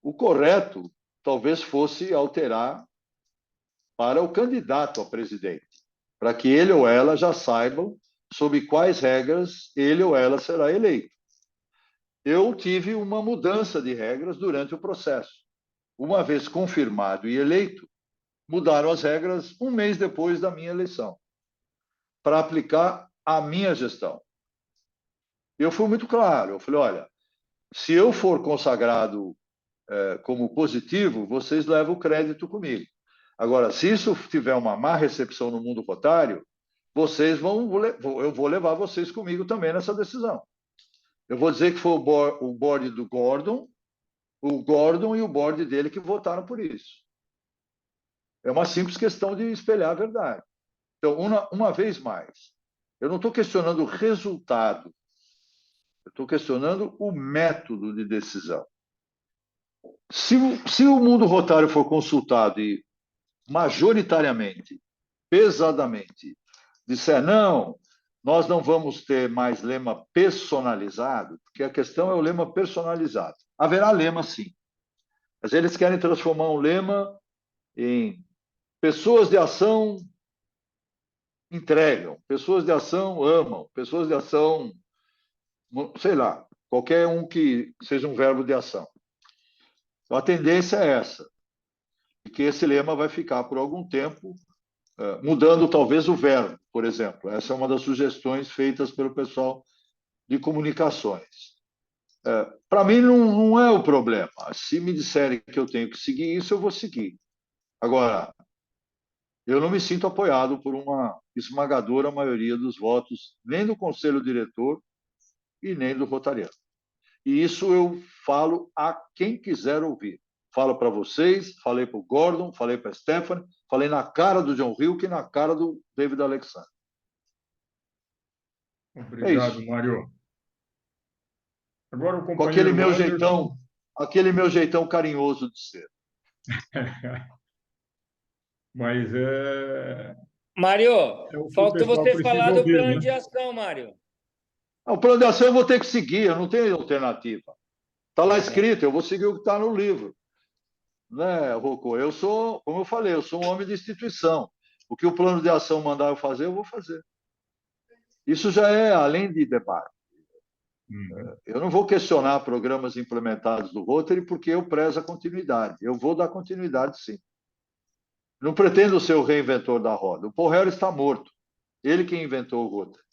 O correto talvez fosse alterar para o candidato a presidente, para que ele ou ela já saibam sob quais regras ele ou ela será eleito. Eu tive uma mudança de regras durante o processo. Uma vez confirmado e eleito, mudaram as regras um mês depois da minha eleição, para aplicar a minha gestão. Eu fui muito claro, eu falei, olha, se eu for consagrado como positivo, vocês levam o crédito comigo. Agora, se isso tiver uma má recepção no mundo rotário, eu vou levar vocês comigo também nessa decisão. Eu vou dizer que foi o board do Gordon, o Gordon e o board dele que votaram por isso. É uma simples questão de espelhar a verdade. Então, uma vez mais, eu não estou questionando o resultado, eu estou questionando o método de decisão. Se o mundo rotário for consultado e majoritariamente, pesadamente, disser não, nós não vamos ter mais lema personalizado, porque a questão é o lema personalizado. Haverá lema, sim. Mas eles querem transformar um lema em pessoas de ação entregam, pessoas de ação amam, pessoas de ação, sei lá, qualquer um que seja um verbo de ação. Então, a tendência é essa, e que esse lema vai ficar por algum tempo, mudando talvez o verbo, por exemplo. Essa é uma das sugestões feitas pelo pessoal de comunicações. Para mim, não é o problema. Se me disserem que eu tenho que seguir isso, eu vou seguir. Agora, eu não me sinto apoiado por uma esmagadora maioria dos votos, nem do Conselho Diretor e nem do Rotariano. E isso eu falo a quem quiser ouvir. Falo para vocês, falei para o Gordon, falei para a Stephanie, falei na cara do John Hilke e na cara do David Alexander. Obrigado, Mário. Agora o Com companheiro aquele meu jeitão carinhoso de ser. Mas Mário, o que o falta pessoal você precisa falar do ouvir, plano né? de ação, Mário. O plano de ação eu vou ter que seguir, eu não tenho alternativa. Está lá escrito, eu vou seguir o que está no livro. Né, Rocco? Eu sou, como eu falei, eu sou um homem de instituição. O que o plano de ação mandar eu fazer, eu vou fazer. Isso já é além de debate. Eu não vou questionar programas implementados do Rotary porque eu prezo a continuidade. Eu vou dar continuidade, sim. Não pretendo ser o reinventor da roda. O Paul Harris está morto. Ele que inventou o Rotary.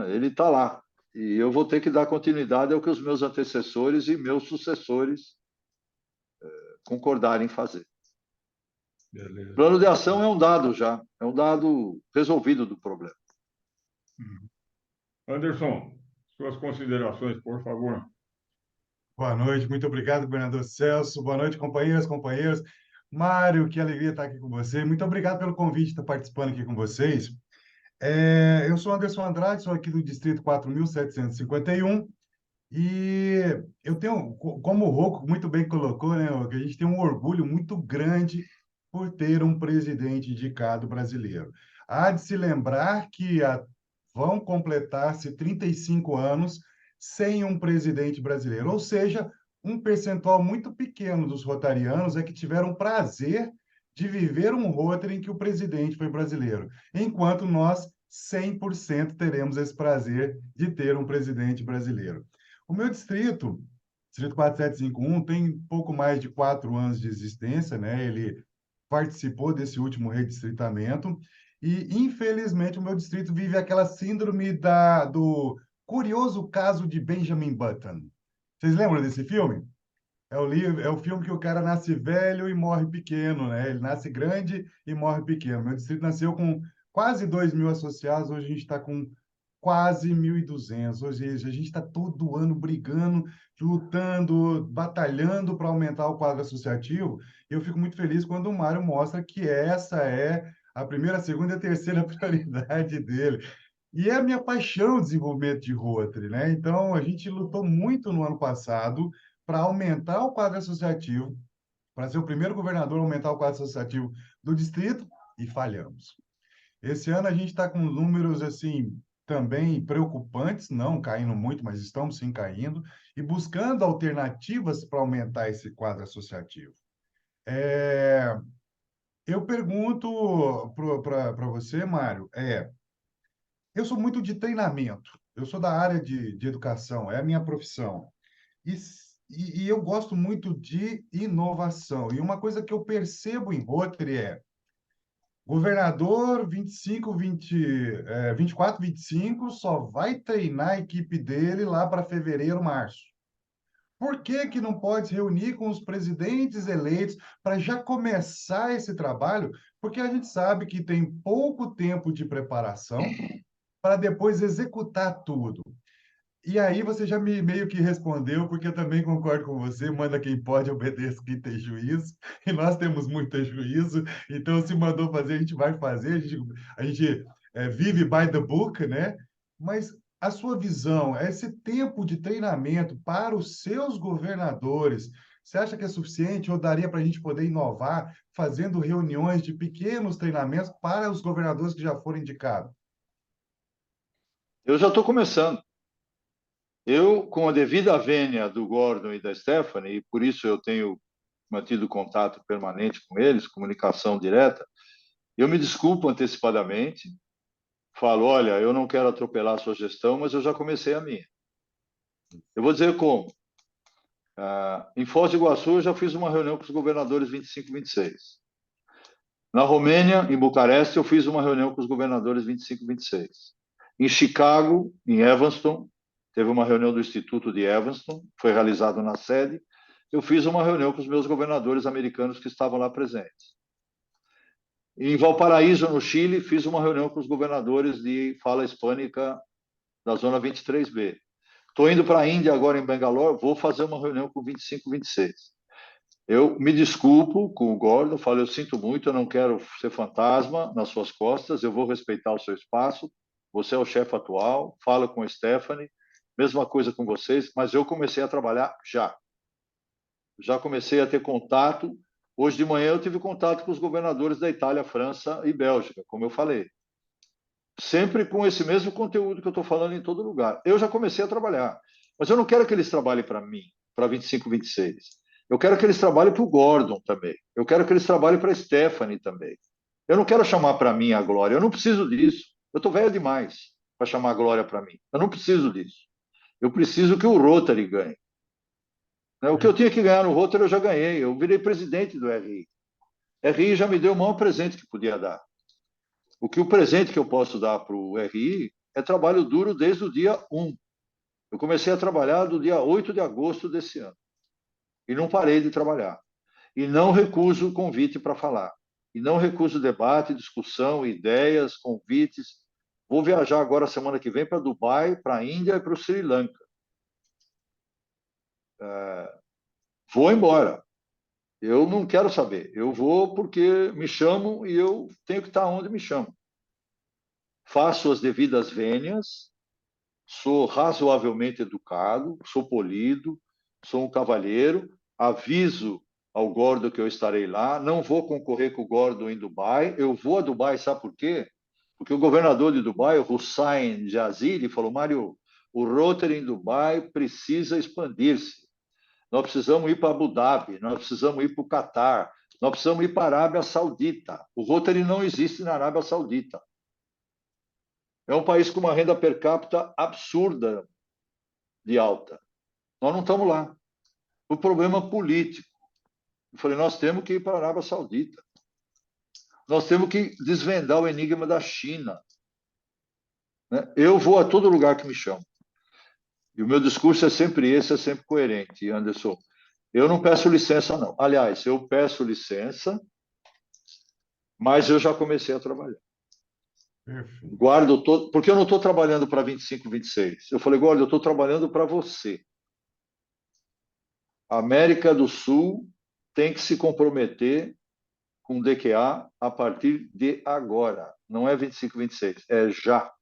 Ele está lá. E eu vou ter que dar continuidade ao que os meus antecessores e meus sucessores concordarem em fazer. Beleza. Plano de ação é um dado já. É um dado resolvido do problema. Anderson, suas considerações, por favor. Boa noite, muito obrigado, governador Celso. Boa noite, companheiras, companheiros. Mário, que alegria estar aqui com você. Muito obrigado pelo convite de estar participando aqui com vocês. Eu sou Anderson Andrade, sou aqui do Distrito 4.751 e eu tenho, como o Rocco muito bem colocou, né, que a gente tem um orgulho muito grande por ter um presidente indicado brasileiro. Há de se lembrar que vão completar-se 35 anos sem um presidente brasileiro, ou seja, um percentual muito pequeno dos rotarianos é que tiveram prazer de viver um Rotary em que o presidente foi brasileiro, enquanto nós, 100%, teremos esse prazer de ter um presidente brasileiro. O meu distrito, Distrito 4751, tem pouco mais de 4 anos de existência, né? Ele participou desse último redistritamento e, infelizmente, o meu distrito vive aquela síndrome do curioso caso de Benjamin Button. Vocês lembram desse filme? É o filme que o cara nasce velho e morre pequeno, né? Ele nasce grande e morre pequeno. Meu distrito nasceu com quase 2.000 associados, hoje a gente está com quase 1.200. Hoje a gente está todo ano brigando, lutando, batalhando para aumentar o quadro associativo. E eu fico muito feliz quando o Mário mostra que essa é a primeira, a segunda e a terceira prioridade dele. E é a minha paixão o desenvolvimento de Rotary, né? Então, a gente lutou muito no ano passado para aumentar o quadro associativo, para ser o primeiro governador a aumentar o quadro associativo do distrito, e falhamos. Esse ano a gente está com números, assim, também preocupantes, não caindo muito, mas estamos sim caindo, e buscando alternativas para aumentar esse quadro associativo. Eu pergunto para você, Mário, eu sou muito de treinamento, eu sou da área de educação, é a minha profissão. E eu gosto muito de inovação. E uma coisa que eu percebo em Rotary governador 24, 25 só vai treinar a equipe dele lá para fevereiro, março. Por que que não pode se reunir com os presidentes eleitos para já começar esse trabalho? Porque a gente sabe que tem pouco tempo de preparação para depois executar tudo. E aí você já me meio que respondeu, porque eu também concordo com você, manda quem pode, obedeça quem tem juízo, e nós temos muito juízo, então se mandou fazer, a gente vai fazer, a gente vive by the book, né? Mas a sua visão, esse tempo de treinamento para os seus governadores, você acha que é suficiente ou daria para a gente poder inovar, fazendo reuniões de pequenos treinamentos para os governadores que já foram indicados? Eu já estou começando. Eu, com a devida vênia do Gordon e da Stephanie, e por isso eu tenho mantido contato permanente com eles, comunicação direta, eu me desculpo antecipadamente, falo, olha, eu não quero atropelar a sua gestão, mas eu já comecei a minha. Eu vou dizer como. Em Foz do Iguaçu, eu já fiz uma reunião com os governadores 25 e 26. Na Romênia, em Bucareste, eu fiz uma reunião com os governadores 25 e 26. Em Chicago, em Evanston, teve uma reunião do Instituto de Evanston, foi realizado na sede. Eu fiz uma reunião com os meus governadores americanos que estavam lá presentes. Em Valparaíso, no Chile, fiz uma reunião com os governadores de fala hispânica da Zona 23B. Estou indo para a Índia agora, em Bangalore, vou fazer uma reunião com 25 e 26. Eu me desculpo com o Gordon, falo, eu sinto muito, eu não quero ser fantasma nas suas costas, eu vou respeitar o seu espaço, você é o chefe atual, falo com a Stephanie, mesma coisa com vocês, mas eu comecei a trabalhar já. Já comecei a ter contato. Hoje de manhã eu tive contato com os governadores da Itália, França e Bélgica, como eu falei. Sempre com esse mesmo conteúdo que eu estou falando em todo lugar. Eu já comecei a trabalhar, mas eu não quero que eles trabalhem para mim, para 25, 26. Eu quero que eles trabalhem para o Gordon também. Eu quero que eles trabalhem para a Stephanie também. Eu não quero chamar para mim a glória. Eu não preciso disso. Eu estou velho demais para chamar a glória para mim. Eu não preciso disso. Eu preciso que o Rotary ganhe. O que eu tinha que ganhar no Rotary eu já ganhei. Eu virei presidente do RI. RI já me deu o maior presente que podia dar. O presente que eu posso dar para o RI é trabalho duro desde o dia 1. Eu comecei a trabalhar do dia 8 de agosto desse ano. E não parei de trabalhar. E não recuso o convite para falar. E não recuso debate, discussão, ideias, convites. Vou viajar agora, semana que vem, para Dubai, para a Índia e para o Sri Lanka. Vou embora. Eu não quero saber. Eu vou porque me chamam e eu tenho que estar onde me chamam. Faço as devidas vênias, sou razoavelmente educado, sou polido, sou um cavalheiro, aviso ao Gordon que eu estarei lá, não vou concorrer com o Gordon em Dubai, eu vou a Dubai, sabe por quê? Porque o governador de Dubai, o Hussain Jazili, falou, Mário, o Rotary em Dubai precisa expandir-se. Nós precisamos ir para Abu Dhabi, nós precisamos ir para o Catar, nós precisamos ir para a Arábia Saudita. O Rotary não existe na Arábia Saudita. É um país com uma renda per capita absurda de alta. Nós não estamos lá. O problema político. Eu falei, nós temos que ir para a Arábia Saudita. Nós temos que desvendar o enigma da China. Eu vou a todo lugar que me chamam. E o meu discurso é sempre esse, é sempre coerente, Anderson. Eu não peço licença, não. Aliás, eu peço licença, mas eu já comecei a trabalhar. Perfeito. Guardo todo, porque eu não estou trabalhando para 25, 26. Eu falei, Guarda, eu estou trabalhando para você. A América do Sul tem que se comprometer com o DQA a partir de agora. Não é 25, 26, é já.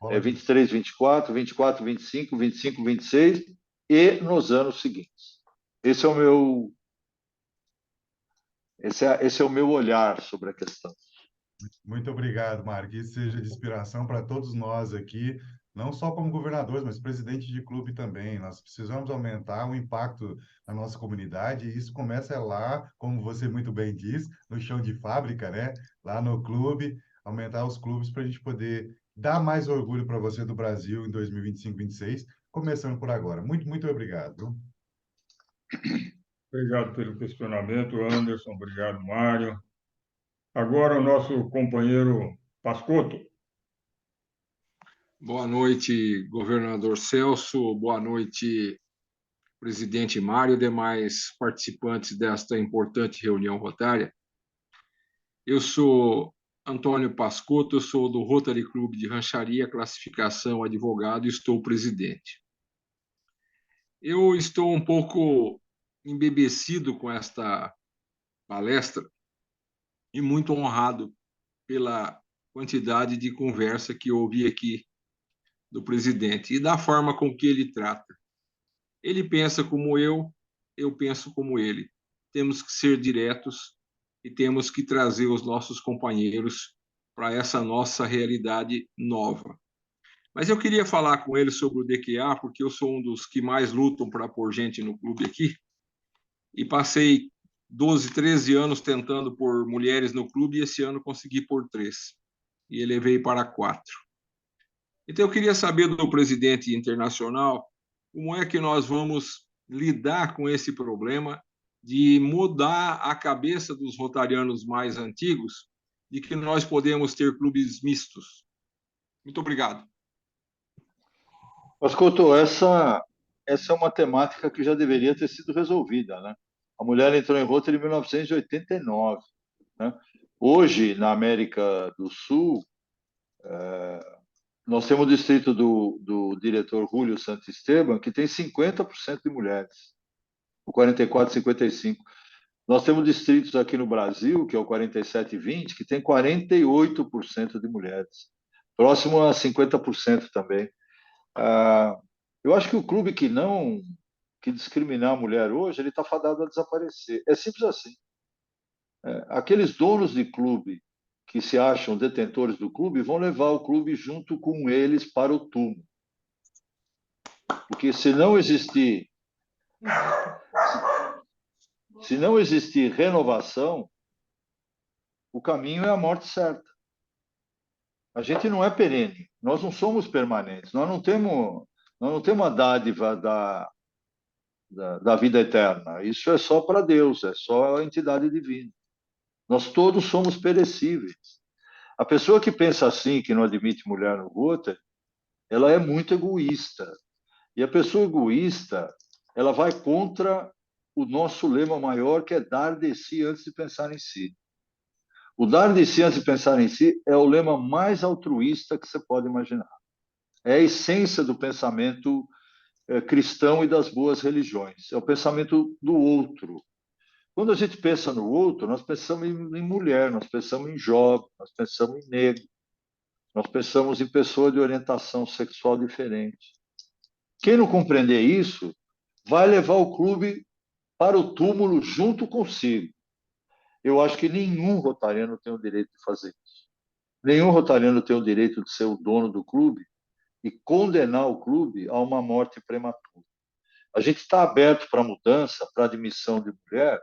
É 23, 24, 24, 25, 25, 26 e nos anos seguintes. Esse é o meu olhar sobre a questão. Muito obrigado, Mário. Que isso seja de inspiração para todos nós aqui, não só como governadores, mas presidente de clube também. Nós precisamos aumentar o impacto na nossa comunidade e isso começa lá, como você muito bem diz, no chão de fábrica, né? Lá no clube, aumentar os clubes para a gente poder dar mais orgulho para você do Brasil em 2025, 26, começando por agora. Muito, muito obrigado. Obrigado pelo questionamento, Anderson. Obrigado, Mário. Agora o nosso companheiro Pascotto. Boa noite, governador Celso. Boa noite presidente Mário e demais participantes desta importante reunião rotária. Eu sou Antônio Pascotto, eu sou do Rotary Clube de Rancharia, classificação advogado e estou presidente. Eu estou um pouco embebecido com esta palestra e muito honrado pela quantidade de conversa que eu ouvi aqui do presidente e da forma com que ele trata. Ele pensa como eu penso como ele. Temos que ser diretos e temos que trazer os nossos companheiros para essa nossa realidade nova. Mas eu queria falar com ele sobre o DQA, porque eu sou um dos que mais lutam para pôr gente no clube aqui, e passei 12, 13 anos tentando pôr mulheres no clube, e esse ano consegui pôr 3, e elevei para 4. Então, eu queria saber do presidente internacional como é que nós vamos lidar com esse problema de mudar a cabeça dos rotarianos mais antigos de que nós podemos ter clubes mistos. Muito obrigado. Pascotto, essa é uma temática que já deveria ter sido resolvida, né? A mulher entrou em Rotary em 1989, né? Hoje, na América do Sul, nós temos o distrito do diretor Julio Santisteban, que tem 50% de mulheres, o 44, 55. Nós temos distritos aqui no Brasil, que é o 4720, que tem 48% de mulheres, próximo a 50% também. Eu acho que o clube que discriminar a mulher hoje, ele está fadado a desaparecer. É simples assim. Aqueles donos de clube que se acham detentores do clube vão levar o clube junto com eles para o túmulo. Porque se não existir renovação, o caminho é a morte certa. A gente não é perene, nós não somos permanentes, nós não temos a dádiva da vida eterna. Isso é só para Deus, é só a entidade divina. Nós todos somos perecíveis. A pessoa que pensa assim, que não admite mulher no Rotary, ela é muito egoísta. E a pessoa egoísta, ela vai contra o nosso lema maior, que é dar de si antes de pensar em si. O dar de si antes de pensar em si é o lema mais altruísta que você pode imaginar. É a essência do pensamento cristão e das boas religiões. É o pensamento do outro. Quando a gente pensa no outro, nós pensamos em mulher, nós pensamos em jovem, nós pensamos em negro, nós pensamos em pessoa de orientação sexual diferente. Quem não compreender isso vai levar o clube para o túmulo junto consigo. Eu acho que nenhum rotariano tem o direito de fazer isso. Nenhum rotariano tem o direito de ser o dono do clube e condenar o clube a uma morte prematura. A gente está aberto para mudança, para admissão de mulher.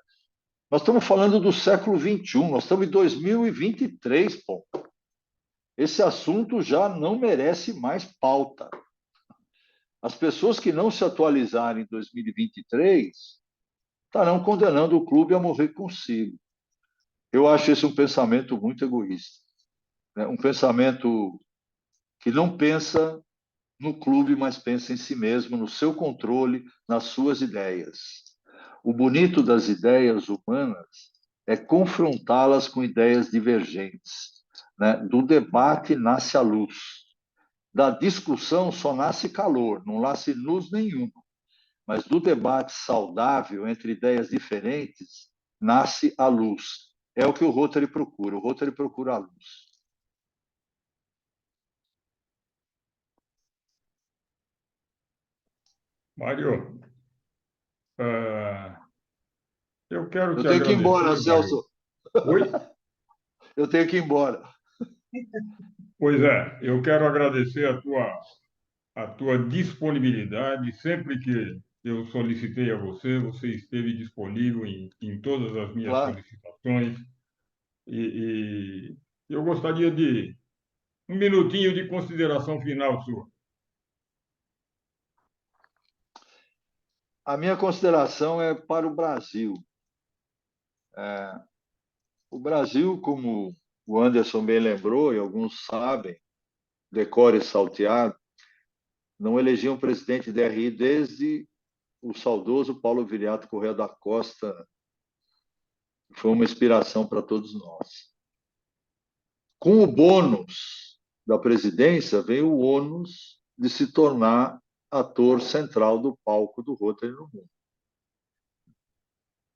Nós estamos falando do século XXI, nós estamos em 2023, pô. Esse assunto já não merece mais pauta. As pessoas que não se atualizarem em 2023 estarão condenando o clube a morrer consigo. Eu acho esse um pensamento muito egoísta, né? Um pensamento que não pensa no clube, mas pensa em si mesmo, no seu controle, nas suas ideias. O bonito das ideias humanas é confrontá-las com ideias divergentes, né? Do debate nasce a luz. Da discussão só nasce calor, não nasce luz nenhuma. Mas do debate saudável entre ideias diferentes nasce a luz. É o que o Rotary procura. O Rotary procura a luz. Mário, eu quero Eu te tenho que ir embora, agradecer, Mário. Celso. Oi? Eu tenho que ir embora. Pois é, eu quero agradecer a tua disponibilidade. Sempre que eu solicitei a você, você esteve disponível em todas as minhas Claro. solicitações. E eu gostaria de um minutinho de consideração final sua. A minha consideração é para o Brasil. O Brasil, como o Anderson bem lembrou, e alguns sabem, decore salteado, não elegia um presidente DRI desde o saudoso Paulo Viriato Corrêa da Costa foi uma inspiração para todos nós. Com o bônus da presidência, vem o ônus de se tornar ator central do palco do Rotary no mundo.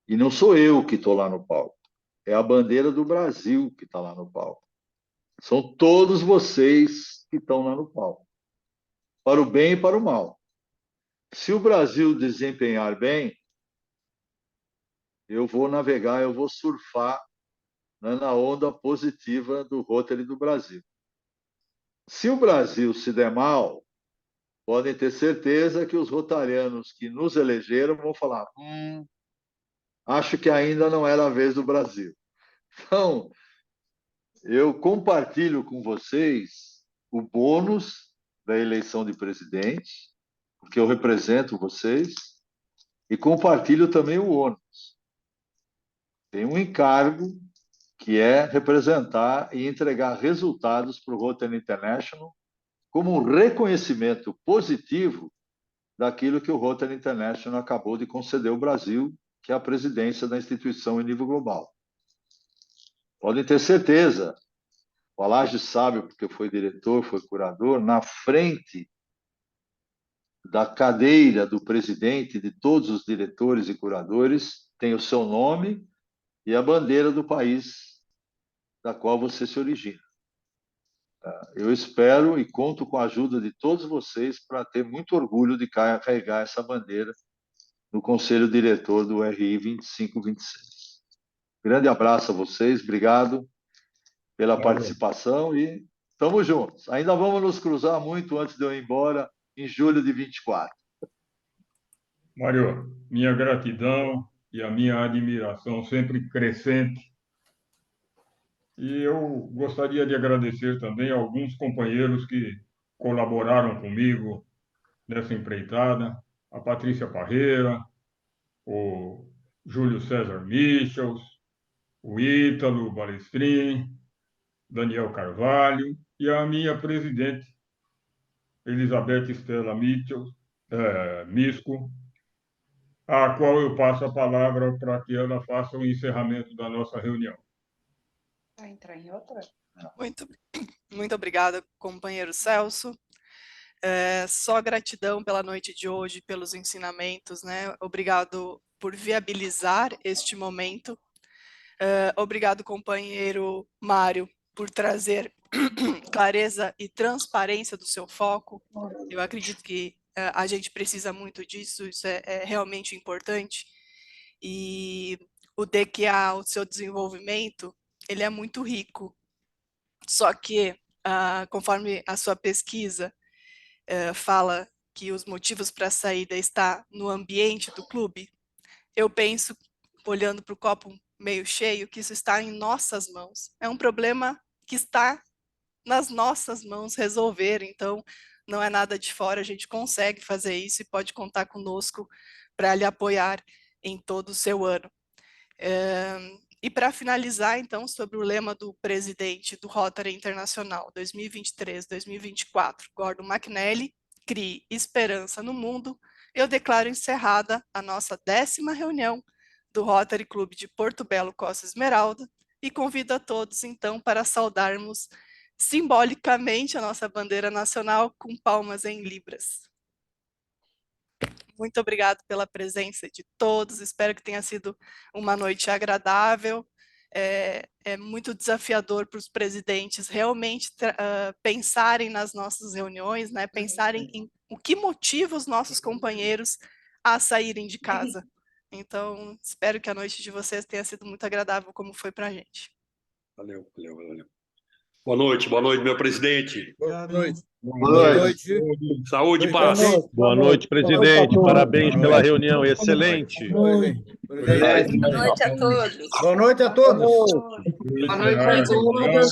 E não sou eu que estou lá no palco, é a bandeira do Brasil que está lá no palco. São todos vocês que estão lá no palco, para o bem e para o mal. Se o Brasil desempenhar bem, eu vou navegar, eu vou surfar, né, na onda positiva do Rotary do Brasil. Se o Brasil se der mal, podem ter certeza que os rotarianos que nos elegeram vão falar: acho que ainda não era a vez do Brasil. Então, eu compartilho com vocês o bônus da eleição de presidente, porque eu represento vocês, e compartilho também o ônus. Tem um encargo que é representar e entregar resultados para o Rotary International como um reconhecimento positivo daquilo que o Rotary International acabou de conceder ao Brasil, que é a presidência da instituição em nível global. Podem ter certeza, o Alage sabe, porque foi diretor, foi curador, na frente da cadeira do presidente, de todos os diretores e curadores, tem o seu nome e a bandeira do país da qual você se origina. Eu espero e conto com a ajuda de todos vocês para ter muito orgulho de carregar essa bandeira no Conselho Diretor do RI 2526. Grande abraço a vocês, obrigado pela participação e estamos juntos. Ainda vamos nos cruzar muito antes de eu ir embora, em julho de 24. Mário, minha gratidão e a minha admiração sempre crescente. E eu gostaria de agradecer também a alguns companheiros que colaboraram comigo nessa empreitada, a Patrícia Parreira, o Júlio César Michels, o Ítalo Balestrin, Daniel Carvalho e a minha presidente, Elizabeth Estela Misco, a qual eu passo a palavra para que ela faça o encerramento da nossa reunião. Vai entrar em outra? Muito obrigada, companheiro Celso. Só gratidão pela noite de hoje, pelos ensinamentos, né? Obrigado por viabilizar este momento. Obrigado, companheiro Mário, por trazer clareza e transparência do seu foco. Eu acredito que a gente precisa muito disso, isso é realmente importante. E o DQA, o seu desenvolvimento, ele é muito rico. Só que, conforme a sua pesquisa fala que os motivos para a saída está no ambiente do clube, eu penso, olhando para o copo meio cheio, que isso está em nossas mãos. É um problema que está nas nossas mãos resolver, então não é nada de fora, a gente consegue fazer isso e pode contar conosco para lhe apoiar em todo o seu ano. E para finalizar, então, sobre o lema do presidente do Rotary Internacional 2023-2024, Gordon McNally, crie esperança no mundo, eu declaro encerrada a nossa 10ª reunião do Rotary Clube de Porto Belo Costa Esmeralda e convido a todos, então, para saudarmos simbolicamente a nossa bandeira nacional com palmas em libras. Muito obrigado pela presença de todos, espero que tenha sido uma noite agradável. É muito desafiador para os presidentes realmente pensarem nas nossas reuniões, né? Pensarem em o que motiva os nossos companheiros a saírem de casa. Então, espero que a noite de vocês tenha sido muito agradável, como foi para a gente. Valeu. Boa noite, meu presidente. Boa noite. Boa noite. Saúde e paz. Boa noite, presidente. Parabéns pela reunião, excelente. Boa noite a todos. Boa noite a todos. Boa noite a todos.